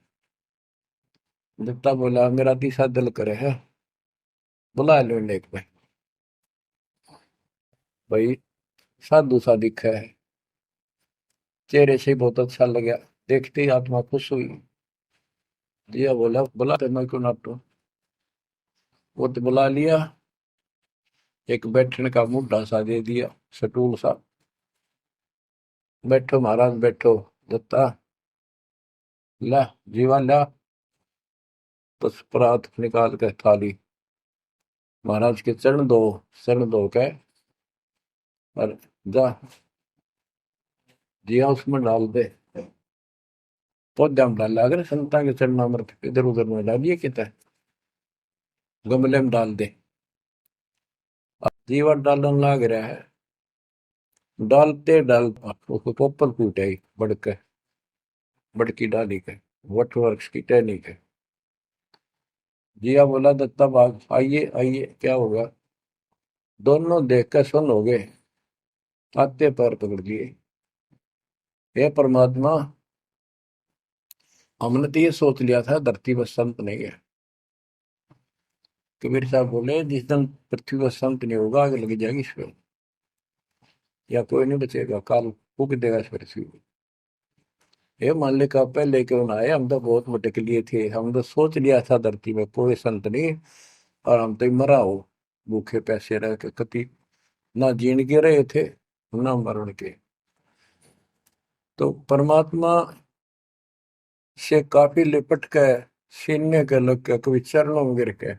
Speaker 1: दत्ता बोला, मेरा तीसरा दिल करे है, बुला लो इन्हें एक में। भाई साधु सा दिखा है, चेहरे से बहुत अच्छा लगा, देखते ही आत्मा खुश हुई। जिया बोला, बुला तो मैं क्यों ना तो। वो तो बुला लिया, एक बैठने का मुड्ढा सा दे दिया, सटूल सा। बैठो महाराज बैठो। दत्ता, ला जीवा ला, परात निकाल कर थाली महाराज के चरण दो, चरण दो के और जा जिया उसमें डाल दे। पौधा में डाल, अगर संता के चरण अमृत इधर उधर में डालिए, कितना गमले में डाल दे। जीवा डालन लाग रहा है, डालते डाल उसको पोपल फूट आई बड़के, बड़की डाली के, वट वृक्ष की टहनी के। जिया बोला, दत्ता बाग आइए आइए, क्या होगा। दोनों देख कर सुन हो गए, आते पैर पकड़ लिए। हे परमात्मा, हमने तो ये सोच लिया था धरती पर संत नहीं है। कबीर साहब बोले, जिस दिन पृथ्वी पर संत नहीं होगा, आग लग जाएगी इस पे, या कोई नहीं बचेगा, काल फूक देगा इस पृथ्वी को। हे मालिक का पहले क्यों ना आए, हम तो बहुत भटक लिए थे, हम तो सोच लिया था धरती में कोई संत नहीं, और हम तो मरा हो भूखे पैसे रह के, कति ना जीण के रहे थे ना मरण के। तो परमात्मा से काफी लिपट के, सीने के लग के, कभी चरणों में गिर के,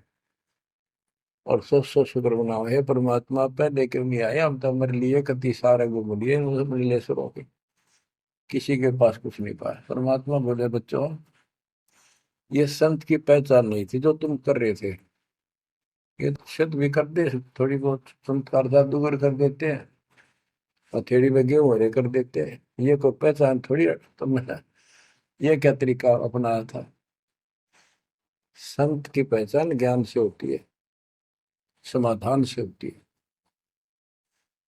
Speaker 1: और सो शुक्र मनाओ, हे परमात्मा पहले क्यों नहीं आए, हम तो हमारे लिए कति सारे घूम लिए नीलेश्वरों के, किसी के पास कुछ नहीं पाया। परमात्मा बोले, बच्चों ये संत की पहचान नहीं थी जो तुम कर रहे थे, ये शुद्ध भी कर दे, थोड़ी बहुत संस्कार जादूगर कर देते हैं, हथेड़ी में गेहूं हरे कर देते हैं, ये कोई पहचान थोड़ी तुमने ये क्या तरीका अपनाया था। संत की पहचान ज्ञान से होती है, समाधान से होती है।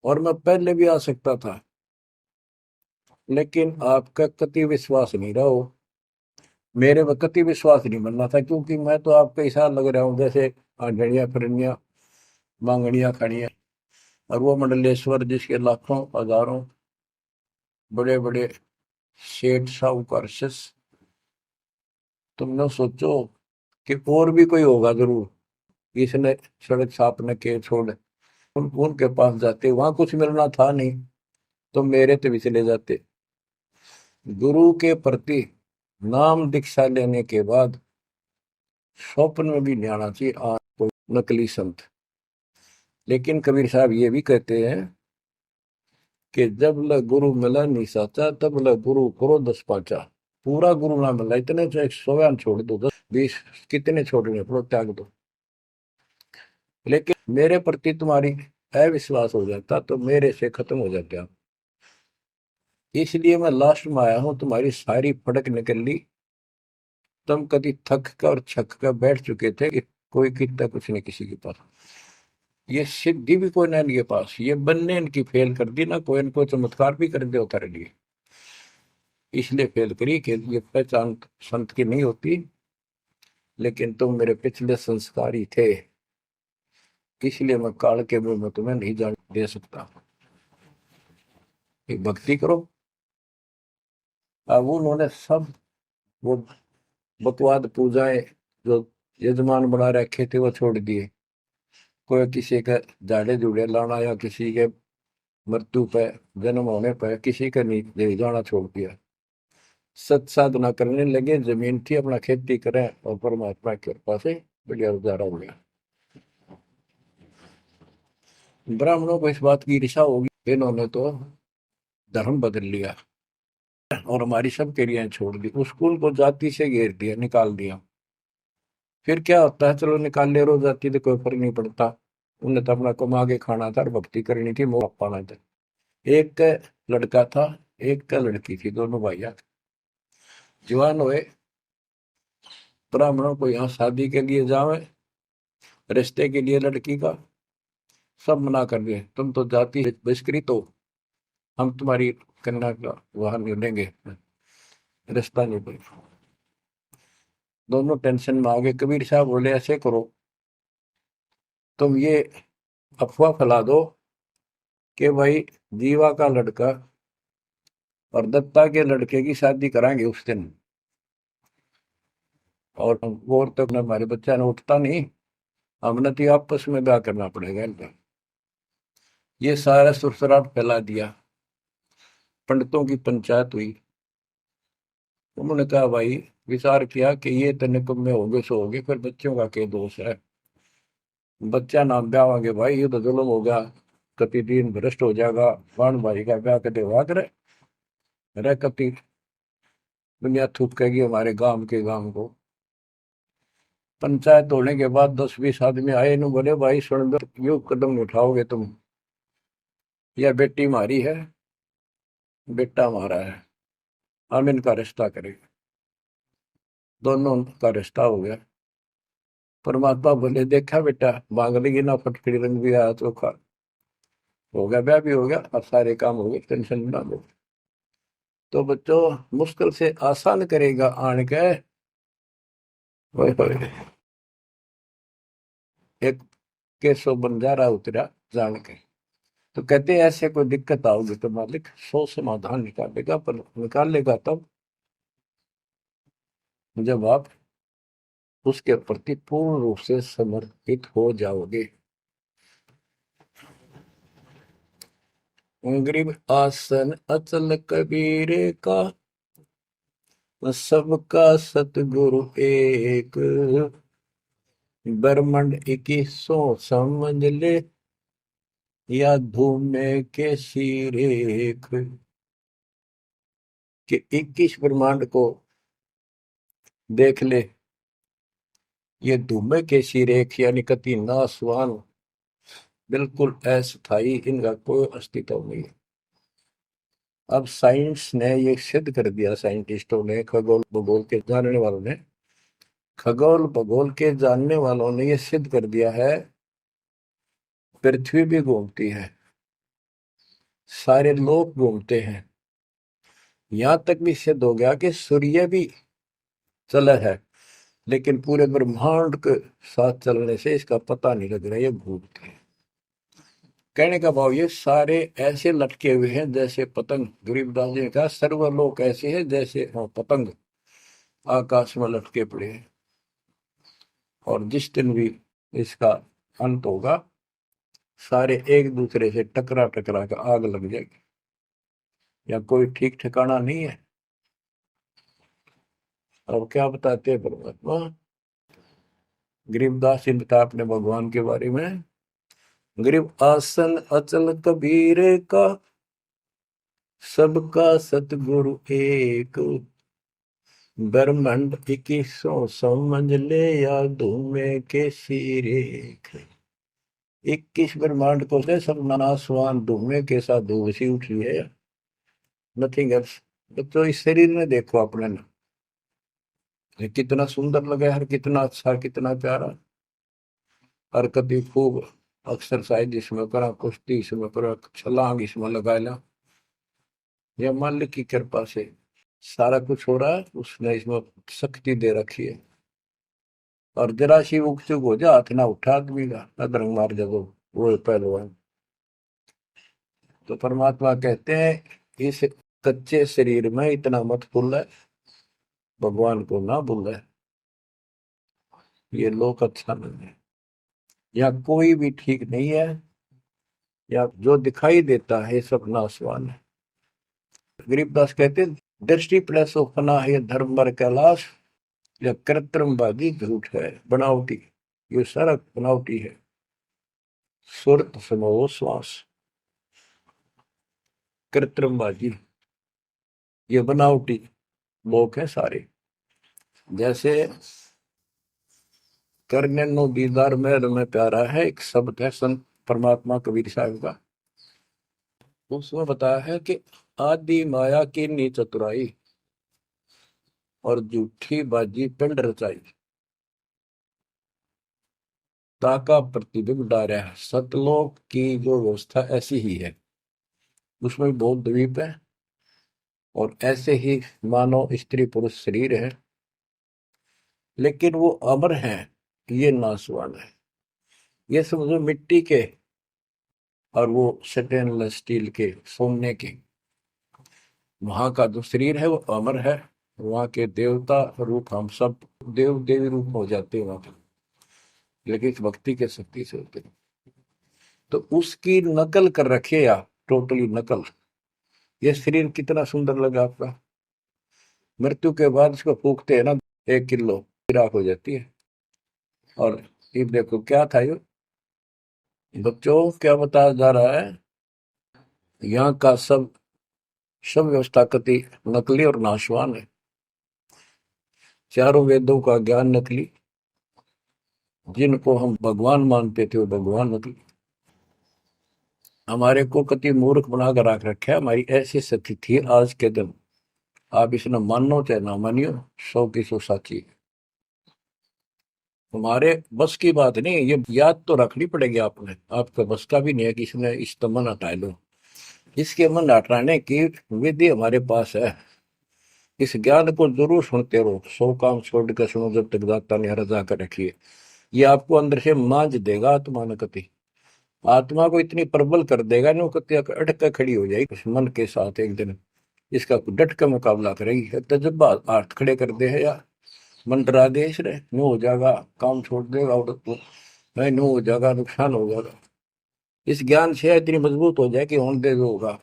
Speaker 1: और मैं पहले भी आ सकता था, लेकिन आपका कति विश्वास नहीं रहा हो, मेरे में कति विश्वास नहीं बनना था, क्योंकि मैं तो आपका ऐसा लग रहा हूँ जैसे आंधड़िया फिरनिया मांगड़िया खड़िया, और वो मंडलेश्वर जिसके लाखों हजारों बड़े बड़े सेठ साहूकार शिष्य। तुमने सोचो कि और भी कोई होगा जरूर, इसने सड़क छापने के छोड़ उनके पास जाते, वहां कुछ मिलना था नहीं, तो मेरे तो भी चले जाते। गुरु के प्रति नाम दीक्षा लेने के बाद स्वप्न में भी नहीं आना चाहिए आज कोई नकली संत। लेकिन कबीर साहब ये भी कहते हैं कि जब ल गुरु मिला नहीं साचा, तब ल गुरु करो दस पाचा। पूरा गुरु ना मिला, इतने तो 100 छोड़ दो, 10 20 कितने छोड़ने पड़ो, त्याग दो। लेकिन मेरे प्रति तुम्हारी अविश्वास हो जाता तो मेरे से खत्म हो जाते आप। इसलिए मैं लास्ट में आया हूं, तुम्हारी सारी फड़क निकल ली। तुम कभी थक कर और छक कर बैठ चुके थे कि कोई कितना कुछ नहीं किसी के पास। ये सिद्धि भी कोई ना इनके पास, ये बनने इनकी फेल कर दी ना, कोई इनको चमत्कार भी कर दे उतारे लिए। इसलिए फेल करी कि ये पहचान संत की नहीं होती। लेकिन तुम मेरे पिछले संस्कारी थे, इसलिए मैं काल के मुंह में तुम्हें नहीं जान दे सकता। एक भक्ति करो। अब उन्होंने सब वो बकवाद पूजाएं जो यजमान बना रखे थे वो छोड़ दिए। कोई किसी के झाड़े झूड़े लाना या किसी के मृत्यु पे, जन्म होने पर किसी का नहीं ले जाना छोड़ दिया। सत साधना करने लगे, जमीन थी अपना खेती करें और परमात्मा की कृपा से बढ़िया गुजारा हो गया। ब्राह्मणों को इस बात की ईर्षा होगी, इन्होंने तो धर्म बदल लिया और हमारी सब क्रियाएं छोड़ दी, उस कुल को जाति से घेर दिया, निकाल दिया। फिर क्या होता है, चलो निकाल ले रो जाति तो कोई फर्क नहीं पड़ता। उन्हें तो अपना कमा के खाना था और भक्ति करनी थी, मोह पाना था। एक का लड़का था, एक का लड़की थी, दोनों भैया जवान हुए। ब्राह्मणों को यहाँ शादी के लिए जावे, रिश्ते के लिए लड़की का सब मना कर दिए, तुम तो जाति बहिष्कृत हो, हम तुम्हारी कन्या का वहां नहीं लेंगे, रिश्ता नहीं देंगे। दोनों टेंशन में आ गए। कबीर साहब बोले ऐसे करो, तुम ये अफवाह फैला दो कि भाई जीवा का लड़का और दत्ता के लड़के की शादी कराएंगे उस दिन, और वो तो हमारे बच्चा ने उठता नहीं, हमने तो आपस में ब्याह करना पड़ेगा इनका। ये सारा सुरसराट फैला दिया, पंडितों की पंचायत हुई। उन्होंने कहा भाई, विचार किया कि ये तनिक में होगे सो होगे, फिर बच्चों का क्या दोष है, बच्चा नाम ब्यावांगे भाई, ये तो जुल्म होगा, कति दिन भ्रष्ट हो जाएगा। बाण भाई का ब्याह कदे हुआ करे, रह कति दुनिया थूकेगी हमारे गांव के गांव को। पंचायत होने के बाद 10-20 आदमी आए, नु बोले भाई सुन, यू कदम नहीं उठाओगे तुम, यह बेटी हमारी है, बेटा हमारा है, हम इनका रिश्ता करेंगे। दोनों का रिश्ता हो गया। परमात्मा बोले देखा बेटा, मांग लेगी ना फटकड़ी, रंग भी आया चोखा, हो गया ब्याह भी हो गया, अब सारे काम हो गए, टेंशन ना लो। तो बच्चों, मुश्किल से आसान करेगा आन के, ओए होए, एक केसो बंजारा उतरा जान के। तो कहते हैं ऐसे कोई दिक्कत आओगी तो मालिक 100 समाधान निकालेगा, पर निकालेगा तब जब आप उसके प्रति पूर्ण रूप से समर्पित हो जाओगे। गरीब आसन अचल कबीर का, सबका सतगुरु एक, ब्रह्मंड इक्कीसों समझ ले, या धूम में के सिरेख। कि 21 ब्रह्मांड को देख ले, ये धूमे के सिरेख यानी कति नासवान, बिल्कुल अस्थाई, इनका कोई अस्तित्व नहीं है। अब साइंस ने ये सिद्ध कर दिया, साइंटिस्टों ने, खगोल भूगोल के जानने वालों ने, खगोल भूगोल के जानने वालों ने ये सिद्ध कर दिया है, पृथ्वी भी घूमती है, सारे लोग घूमते हैं, यहां तक भी सिद्ध हो गया कि सूर्य भी चला है, लेकिन पूरे ब्रह्मांड के साथ चलने से इसका पता नहीं लग रहा, ये घूमते हैं। कहने का भाव ये सारे ऐसे लटके हुए हैं जैसे पतंग। गरीबदास जी ने कहा सर्वलोक ऐसे है जैसे पतंग आकाश में लटके पड़े हैं, और जिस दिन भी इसका अंत होगा, सारे एक दूसरे से टकरा टकरा कर आग लग जाएगी, या कोई ठीक ठिकाना नहीं है। अब क्या बताते हैं परमात्मा, गरीबदास जी बताया अपने भगवान के बारे में, गरीब आसन अचल कबीर का, सबका सतगुरु एक, ब्रह्मांड इक्कीसों समझ ले, या धूमे के सिरेख। 21 ब्रह्मांड को से सब नासवान धूमे के साथ धूसी उठी है, नथिंग एल्स। बच्चों इस शरीर में देखो अपने ना, ये कितना सुंदर लगा है, कितना अच्छा, कितना प्यारा। हरकत भी खूब, एक्सरसाइज इसमें करा, कुश्ती इसमें करा, छलांग इसमें लगा ला। यह मालिक की कृपा से सारा कुछ हो रहा है, उसने इसमें शक्ति दे रखी है। और जरा सी उग चुक हो जा, हाथ ना उठा आदमी का, अदरंग मार जब वो पहलवान। तो परमात्मा कहते हैं इस कच्चे शरीर में इतना मत भूल, भगवान को ना भूल। ये लोक अच्छा नहीं है, या कोई भी ठीक नहीं है, या जो दिखाई देता है ये सब नाशवान है। गरीबदास कहते हैं, दृष्टि प्लस फना है धर्म पर कैलाश, या कृत्रिमवादी झूठ है बनावटी। ये सारा बनावटी है। सुरत समो श्वास, कृत्रिमवादी, ये बनावटी लोग हैं सारे। जैसे करने नो दीदार में प्यारा है, एक शब्द है संत परमात्मा कबीर साहब का। उसमें बताया है कि आदि माया की नी चतुराई, और झूठी बाजी पिंड रचाई, ताका प्रतिबिंब डारा है। सतलोक की जो व्यवस्था ऐसी ही है, उसमें भी बहुत द्वीप है, और ऐसे ही मानव स्त्री पुरुष शरीर है, लेकिन वो अमर है, ये नासवान है। ये समझो मिट्टी के, और वो स्टेनलेस स्टील के, सोने के। वहां का जो शरीर है वो अमर है, वहां के देवता रूप हम सब देव देवी रूप हो जाते हैं वहां पर, लेकिन इस भक्ति के शक्ति से होते हैं। तो उसकी नकल कर रखे या टोटली नकल। ये शरीर कितना सुंदर लगा आपका, मृत्यु के बाद इसको फूकते हैं ना, 1 किलो राख हो जाती है। और ये देखो क्या था ये बच्चों, क्या बताया जा रहा है, यहाँ का सब सब व्यवस्था कति नकली और नाशवान है। चारों वेदों का ज्ञान नकली, जिनको हम भगवान मानते थे वो भगवान नकली। हमारे को कति मूर्ख बनाकर रख रखा है। हमारी ऐसी स्थिति थी आज के दिन, आप इसने मानो चाहे ना मानियो, 100 की 100 साची है। हमारे बस की बात नहीं, ये याद तो रखनी पड़ेगी आपने, आपका बस का भी नहीं है कि इसने इस मन हटा लो। इसके मन हटाने की विधि हमारे पास है। इस ज्ञान को जरूर सुनते रहो, 100 काम छोड़ कर सुनो जब तक दाता ने रजा कर रखी है। ये आपको अंदर से मांझ देगा आत्मा न कति, आत्मा को इतनी प्रबल कर देगा ना, कति अटक कर खड़ी हो जाएगी उस मन के साथ एक दिन। इसका डट का मुकाबला करेगी, तजब्बा हाथ खड़े कर दे है यार, मन डरा दे इसने, नो हो जाएगा, काम छोड़ देगा, और नहीं नो हो जाएगा, नुकसान हो जाएगा। इस ज्ञान से इतनी मजबूत हो जाए कि होने दे जो होगा,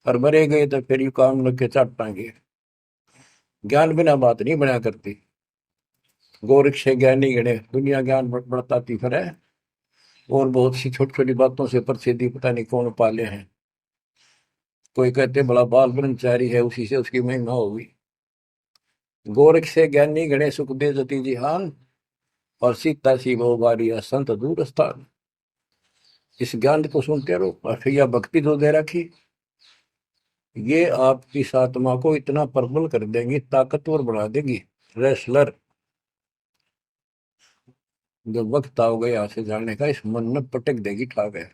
Speaker 1: और मरे गए तो फिर यू काम लग के चट पाएंगे। ज्ञान बिना बात नहीं बना करती। गोरख से ज्ञानी गणे, दुनिया ज्ञान बढ़ताती फिर है, और बहुत सी छोटी छोटी बातों से प्रसिद्धि पता नहीं कौन पाले हैं। कोई कहते बड़ा बाल ब्रह्मचारी है, उसी से उसकी महिमा होगी। गोरख से ज्ञानी गणे सुख दे जति जिहान, और सीता सी वो बारी संत दूर स्थान। इस ज्ञान को सुनते रहो, और फिर यह भक्ति जो दे रखी, ये आपकी इस आत्मा को इतना प्रबल कर देंगी, ताकतवर बना देगी, रेसलर। जब वक्त आओगे यहाँ से जाने का, इस मन में पटक देगी ठा गए,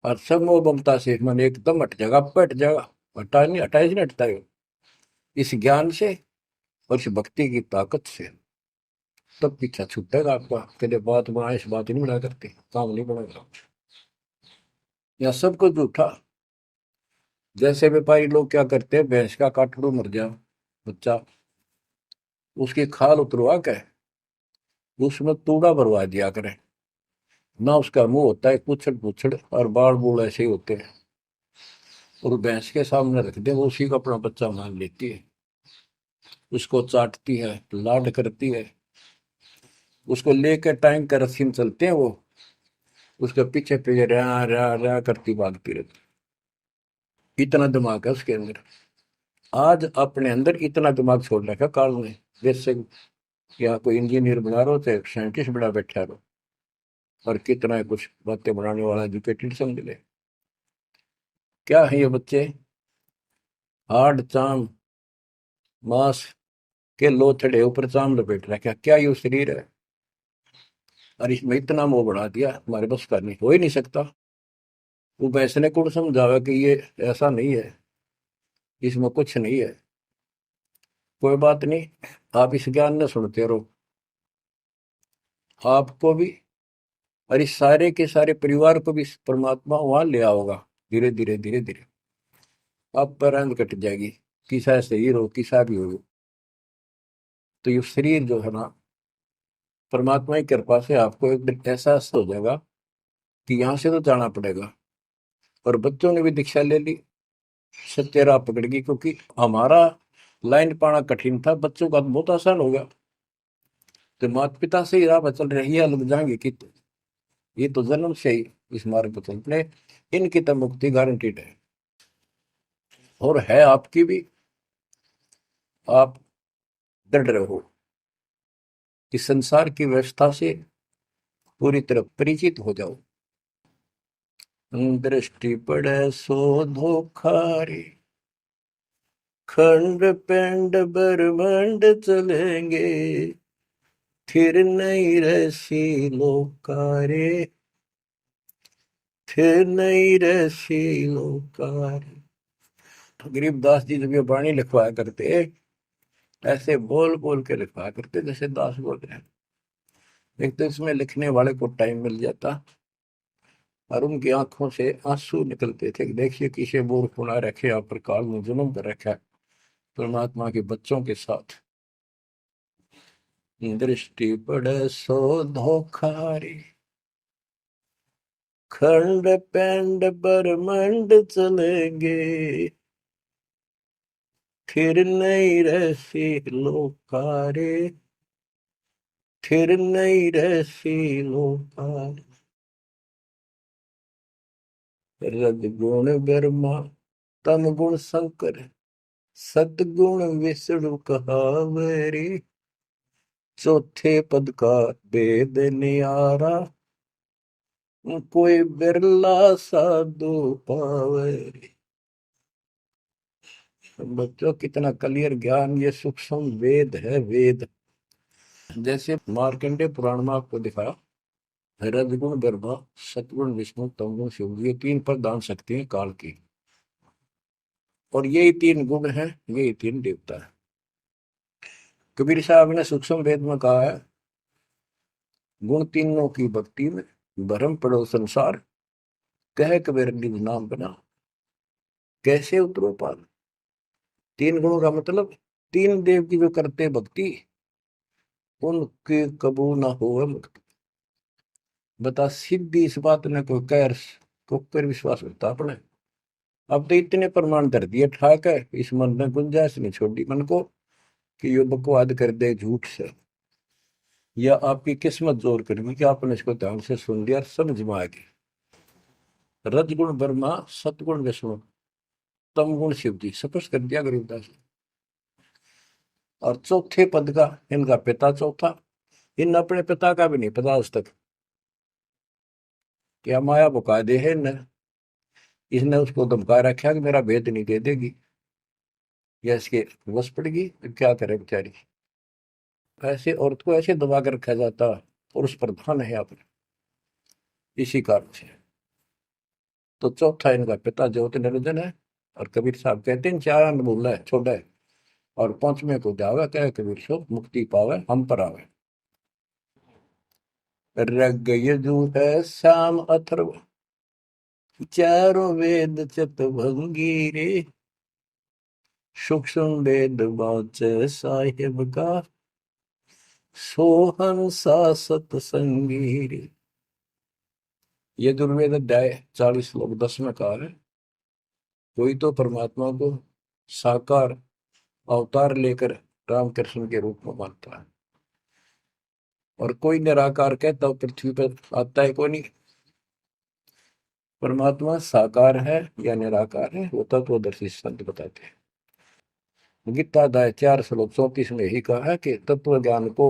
Speaker 1: और सब मोह ममता से मन एकदम हट जाएगा, पट जाएगा। हटा नहीं, हटाए नहीं हटता है इस ज्ञान से और इस भक्ति की ताकत से। तब पीछा छूटेगा आपका, कहते बात बना इस बात नहीं बना करते, काम नहीं बनेगा। या सब कुछ झूठा। जैसे व्यापारी लोग क्या करते हैं, भैंस का काटड़ू मर जाए बच्चा, उसकी खाल उतरवा के उसमें तूड़ा भरवा दिया करें ना। उसका मुंह होता है पुछड़ पुछड़, और बाल बूल ऐसे ही होते हैं, और भैंस के सामने रख दे, वो उसी को अपना बच्चा मान लेती है, उसको चाटती है, लाड करती है। उसको लेकर टाइम का रस्सी में चलते हैं वो, उसके पीछे पीछे रहा रहा रहा करती भागती रहती। इतना दिमाग है उसके अंदर। आज अपने अंदर इतना दिमाग छोड़ रखा काल ने। जैसे या कोई इंजीनियर बना रहो, चाहे साइंटिस्ट बना बैठा रहो, और कितना कुछ बातें बनाने वाला एजुकेटेड समझ ले। क्या है ये बच्चे, हाड़ चाम मांस के लोथड़े ऊपर चाम लपेट रखा, क्या ये शरीर है? और इसमें इतना मोह बढ़ा दिया, हमारे बस का नहीं, हो ही नहीं सकता। वो वैसने को समझावे कि ये ऐसा नहीं है, इसमें कुछ नहीं है। कोई बात नहीं, आप इस ज्ञान न सुनते रहो, आपको भी और इस सारे के सारे परिवार को भी परमात्मा वहां ले आओगा। धीरे धीरे धीरे धीरे आप पर रंग कट जाएगी, किसा शरीर हो किसा भी हो। तो ये शरीर जो है ना, परमात्मा की कृपा से आपको एक दिन एहसास हो जाएगा कि यहाँ से तो जाना पड़ेगा। और बच्चों ने भी दीक्षा ले ली, सत्य राह पकड़ गई, क्योंकि हमारा लाइन पाना कठिन था, बच्चों का तो बहुत आसान हो गया। तो माता पिता से ही राह पर चल रही है, लग जाएंगे कि ये तो जन्म से ही इस मार्ग पर चलते, इनकी तो मुक्ति गारंटीड है। और है आपकी भी, आप दृढ़ रहो कि संसार की व्यवस्था से पूरी तरह परिचित हो जाओ। दृष्टि पड़े सो धोखारी, खंड पिंड ब्रह्मांड चलेंगे, फिर नहीं रसी लोकारे, फिर नहीं रसी लोकारे। तो गरीबदास जी जब ये वाणी लिखवाया करते, ऐसे बोल बोल के लिखवाया करते जैसे दास बोल रहे हैं। एक तो इसमें लिखने वाले को टाइम मिल जाता, और उनकी आंखों से आंसू निकलते थे कि देखिए किसे मूर्ख बना रखे, आप पर काल में जुल्म कर रखा है परमात्मा के बच्चों के साथ। दृष्टि पड़े सो धोखारी, खंड पेंड ब्रह्मांड चलेंगे, फिर नहीं रहसी लोकारे, फिर नहीं रहसी लोकारे। रजगुण ब्रह्मा तम गुण शंकर, सतगुण विष्णु कहावरी, चौथे पद का वेद न्यारा, कोई बिरला साधु पावे। बच्चों कितना क्लियर ज्ञान, ये सूक्ष्म वेद है, वेद। जैसे मार्कंडे पुराण में आपको दिखाया, रजगुण ब्रह्मा, सतगुण विष्णु, तमगुण शिव, ये तीन प्रधान शक्ति हैं काल की। और यही तीन गुण हैं, यही तीन देवता है। कबीर साहब ने सूक्ष्म वेद में कहा है, गुण तीनों की भक्ति में भरम पड़ो संसार, कह कबीर निज नाम बना, कैसे उतरो पार। तीन गुणों का मतलब, तीन देव की जो करते भक्ति, उनके कबू ना हो मुक्ति। बता सिद्धि इस बात ने कोई कह को पर विश्वास होता अपने। अब तो इतने प्रमाण धर दिए ठाक है, इस मन ने गुंजाइश नहीं छोड़ी मन को कि ये बकवाद कर दे झूठ से, या आपकी किस्मत जोर करेगी कि आपने इसको ध्यान से सुन लिया और समझ में आ गई। रजगुण ब्रह्मा, सतगुण विष्णु, तम गुण शिव जी, स्पष्ट कर दिया गरीबदास ने। और चौथे पद का इनका पिता चौथा, इन अपने पिता का भी नहीं पता आज तक, क्या माया बुका दे है इन्हें। इसने उसको धमका रखा कि मेरा भेद नहीं दे देगी, या इसके बस पड़ेगी तो क्या करे बेचारी। ऐसे औरत को ऐसे दबा कर रखा जाता, पुरुष प्रधान है आपने, इसी कारण से। तो चौथा इनका पिता ज्योति निरंजन है। और कबीर साहब कहते हैं चार बोला है छोड़ा है, और पांचवें को जावे कह कबीर सो मुक्ति पावे हम पर आवे। रग यजु है श्याम अथर्व, चारों वेद चत भंगीरे, सूक्ष्म वेद बाचे साहिब का, सोहन सा सतसंगी रे। ये दुर्वेद अध्याय 40 श्लोक 10 में कहा है, कोई तो परमात्मा को साकार अवतार लेकर रामकृष्ण के रूप में मानता है, और कोई निराकार कहता तो पृथ्वी पर आता है कोई नहीं। परमात्मा साकार है या निराकार है, वो तत्वदर्शी संत बताते हैं। गीता अध्याय 4 श्लोक 34 में ही कहा है कि तत्व ज्ञान को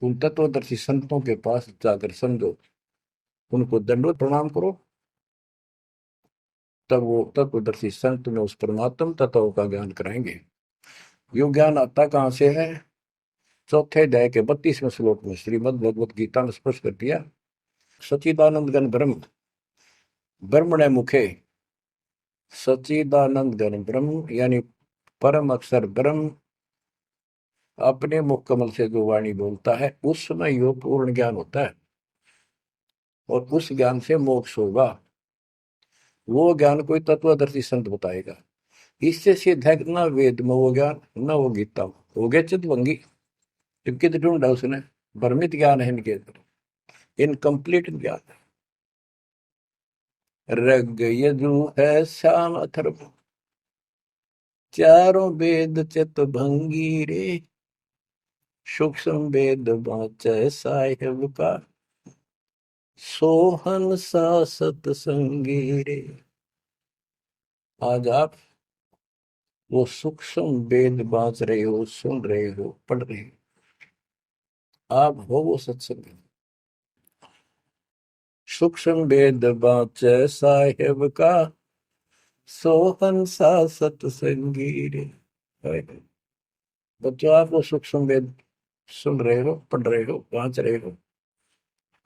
Speaker 1: उन तत्वदर्शी संतों के पास जाकर समझो, उनको दंडवत प्रणाम करो, तब वो तत्वदर्शी संत में उस परमात्म तत्व का ज्ञान कराएंगे। यो ज्ञान आता कहाँ से है? चौथे अध्याय के 32वें श्लोक में श्रीमद् भगवत गीता ने स्पष्ट कर दिया। सच्चिदानंद घन ब्रह्म, ब्रह्मणे मुखे, सच्चिदानंद घन ब्रह्म यानी परम अक्षर ब्रह्म अपने मुख कमल से जो वाणी बोलता है उस समय यो पूर्ण ज्ञान होता है और उस ज्ञान से मोक्ष होगा। वो ज्ञान कोई तत्वदर्शी संत बताएगा। इससे सिद्ध है ना वेद में वो ज्ञान ना वो गीता में, हो गया चितवंगी। इनके तो ढूंढा उसने, भ्रमित ज्ञान है इनके अंदर, इनकम्प्लीट ज्ञान है। रग यजु है श्याम अथर्व, चारों वेद चित भंगी रे, सूक्ष्म वेद बाँचै साहेब का, सोहन सा सतसंगी रे। आज आप वो सूक्ष्म वेद बाँच रहे हो, सुन रहे हो, पढ़ रहे हो, आप हो वो सत्संग। सूक्ष्म वेद बाँचै साहेब का, सोहन सा सतसंगी रे। बच्चों आप वो सूक्ष्म वेद सुन रहे हो, पढ़ रहे हो, बाँच रहे हो,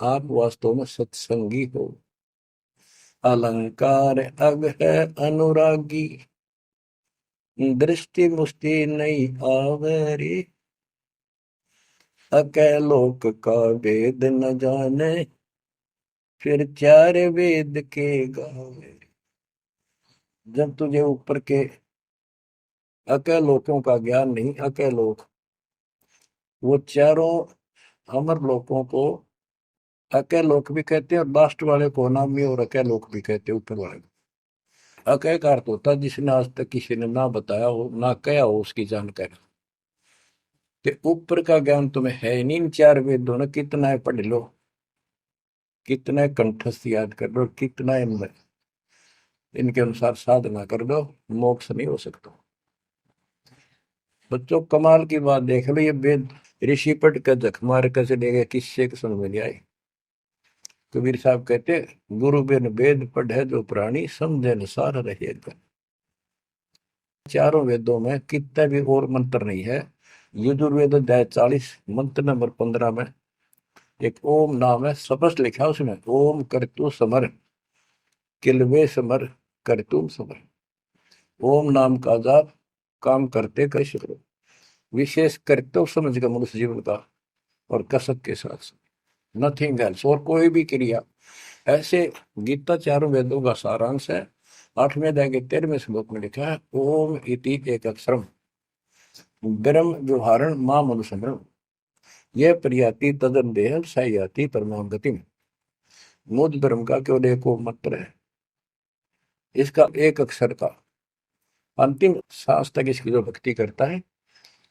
Speaker 1: आप वास्तव में सत्संगी हो। अलंकार अग है अनुरागी, दृष्टि मुष्टि नहीं आवरी, अकैलोक का वेद न जाने, फिर चार वेद के गावे। जब तुझे ऊपर के अकैलोकों का ज्ञान नहीं, अकैलोक वो चारों अमर लोकों को अकैलोक भी कहते हैं और लास्ट वाले को नामी और अकैलोक भी कहते हैं, ऊपर वाले को। अकय का अर्थ होता है जिसने आज तक किसी ने ना बताया हो ना कहा हो उसकी जानकारी। कि ऊपर का ज्ञान तुम्हें है नहीं, इन चार वेदों ने कितना है पढ़ लो, कितना कंठस्थ याद कर लो, कितना इनके अनुसार साधना कर दो, मोक्ष नहीं हो सकता। बच्चों कमाल की बात देख लो, ये वेद ऋषि पट का जख मार कर चले गए, किससे समझ में नहीं आई। कबीर साहब कहते गुरु बिन वेद पढ़े जो प्राणी, समझे अनुसार रहेगा। चारों वेदों में कितना भी और मंत्र नहीं है। यजुर्वेद अध्याय 40 मंत्र नंबर 15 में एक ओम नाम है, स्पष्ट लिखा उसमें, ओम करतु समर किलवे समर करतुम समर। ओम नाम का जाप काम करते कैसे करो, विशेष कर्तव्य समझ कर मनुष्य जीवन का और कसक के साथ, नथिंग एल्स, और कोई भी क्रिया। ऐसे गीता चारों वेदों का सारांश है। 8वें अध्याय के 13वें श्लोक में लिखा है, ओम इति एक अक्षरम ब्रह्म व्यवहारण मां मनुष्य, यह प्रियाति तदन देह सयाति परमाम गति। मुद ब्रह्म का केवल एक मंत्र है, इसका एक अक्षर का अंतिम सांस तक इसकी जो भक्ति करता है,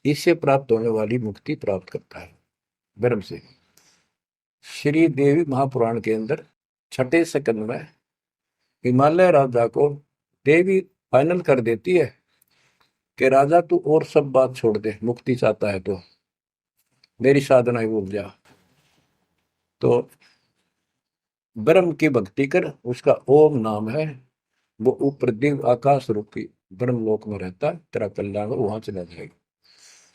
Speaker 1: इससे प्राप्त होने वाली मुक्ति प्राप्त करता है ब्रह्म से। श्री देवी महापुराण के अंदर 6ठे स्कंद में हिमालय राजा को देवी फाइनल कर देती है कि राजा तू और सब बात छोड़ दे, मुक्ति चाहता है तो मेरी साधना ही भूल जा, तो ब्रह्म की भक्ति कर। उसका ओम नाम है, वो ऊपर दिव्य आकाश रूपी ब्रह्म लोक में रहता है, तेरा कल्याण वहां चला जाएगा।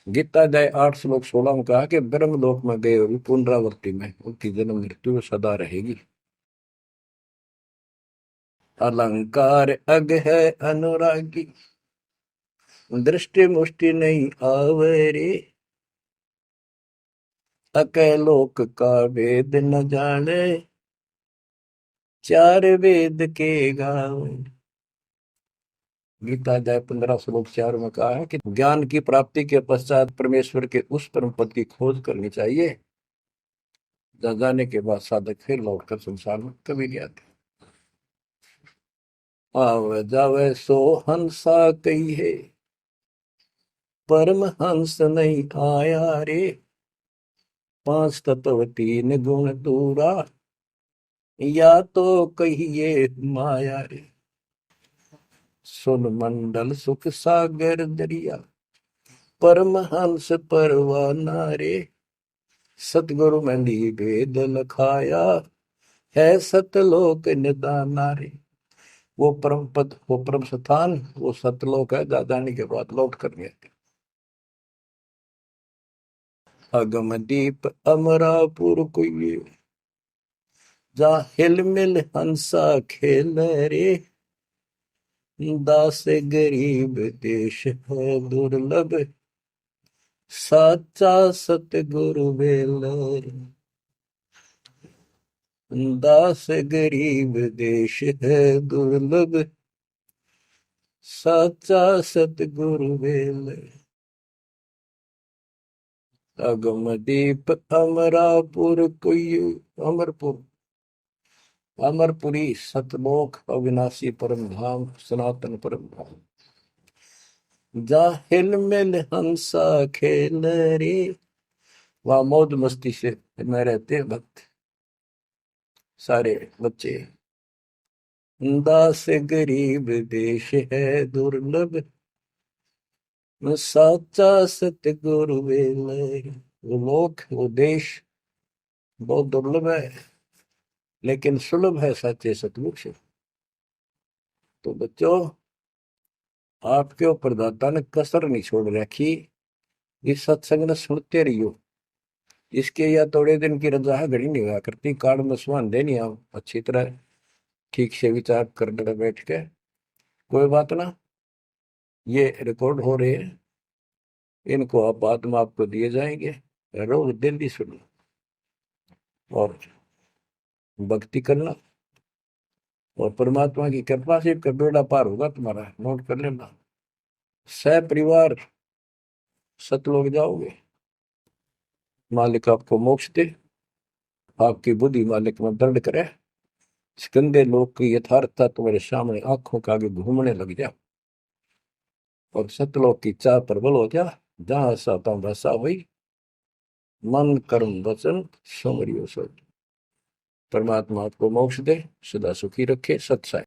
Speaker 1: गीता अध्याय 8 श्लोक 16 में कहा कि ब्रह्म लोक में गए हुए पुनरावृत्ति में उनकी जन्म मृत्यु सदा रहेगी। अलंकार अग है अनुरागी, दृष्टि मुष्टि नहीं आवरे, अकैलोक का वेद न जाने, चार वेद के गावे। गीता अध्याय 15 श्लोक 4 में कहा है कि ज्ञान की प्राप्ति के पश्चात परमेश्वर के उस परम पद की खोज करनी चाहिए, जहाँ जाने के बाद साधक फिर लौटकर संसार में कभी नहीं आते। आवे जावे सो हंसा कही है, परम हंस नहीं आया रे, 5 तत्व 3 गुण दूरा, या तो कहिए माया रे। सुन मंडल सुख सागर दरिया, परमहंस परवाना रे, सतगुरु मंदी वेद लखाया, है सतलोक निदाना रे। वो परम पद, वो परम स्थान, वो सतलोक है, दादानी के बाद लौट कर गए। अगम दीप अमरापुर कोई, जा हिल मिल हंसा खेल रे, दास गरीब देश है दुर्लभ, साचा सतगुरु बेल रे। दास गरीब देश है दुर्लभ, साचा सतगुरु बेल रे। अगम दीप अमरापुर कोई, अमरपुर, अमरपुरी सतलोक अविनाशी परम धाम, सनातन परम धाम। जा हिल मिल हंसा खेल रे, वहां मौज मस्ती से में रहते हैं भक्त, सारे बच्चे। दास गरीब देश है दुर्लभ, साचा सतगुरु बेल। वो लोग, वो देश बहुत दुर्लभ है, लेकिन सुलभ है साचे सतगुरु से। तो बच्चों, आपके ऊपर दाता ने कसर नहीं छोड़ रखी, इस सत्संग ने सुनते रहियो। इसके या थोड़े दिन की रजा है, घड़ी नहीं हुआ करती, काल में सुहान देनी आप अच्छी तरह ठीक से विचार करने बैठ के। कोई बात ना, ये रिकॉर्ड हो रहे हैं, इनको आप बाद में आपको दिए जाएंगे, रोज दिल्ली सुनो और भक्ति करना, और परमात्मा की कृपा से का बेड़ा पार होगा तुम्हारा। नोट कर लेना, सह परिवार सतलोक जाओगे, मालिक आपको मोक्ष दे, आपकी बुद्धि मालिक में दर्द करे, इस गंदे लोक की यथार्थता तुम्हारे सामने आंखों के आगे घूमने लग जा, और सतलोक की चाह प्रबल हो जा, जहां साता बसा हुई, मन कर्म वचन सुमरियो सो। परमात्मा आपको मोक्ष दे, सदा सुखी रखे। सत्संग।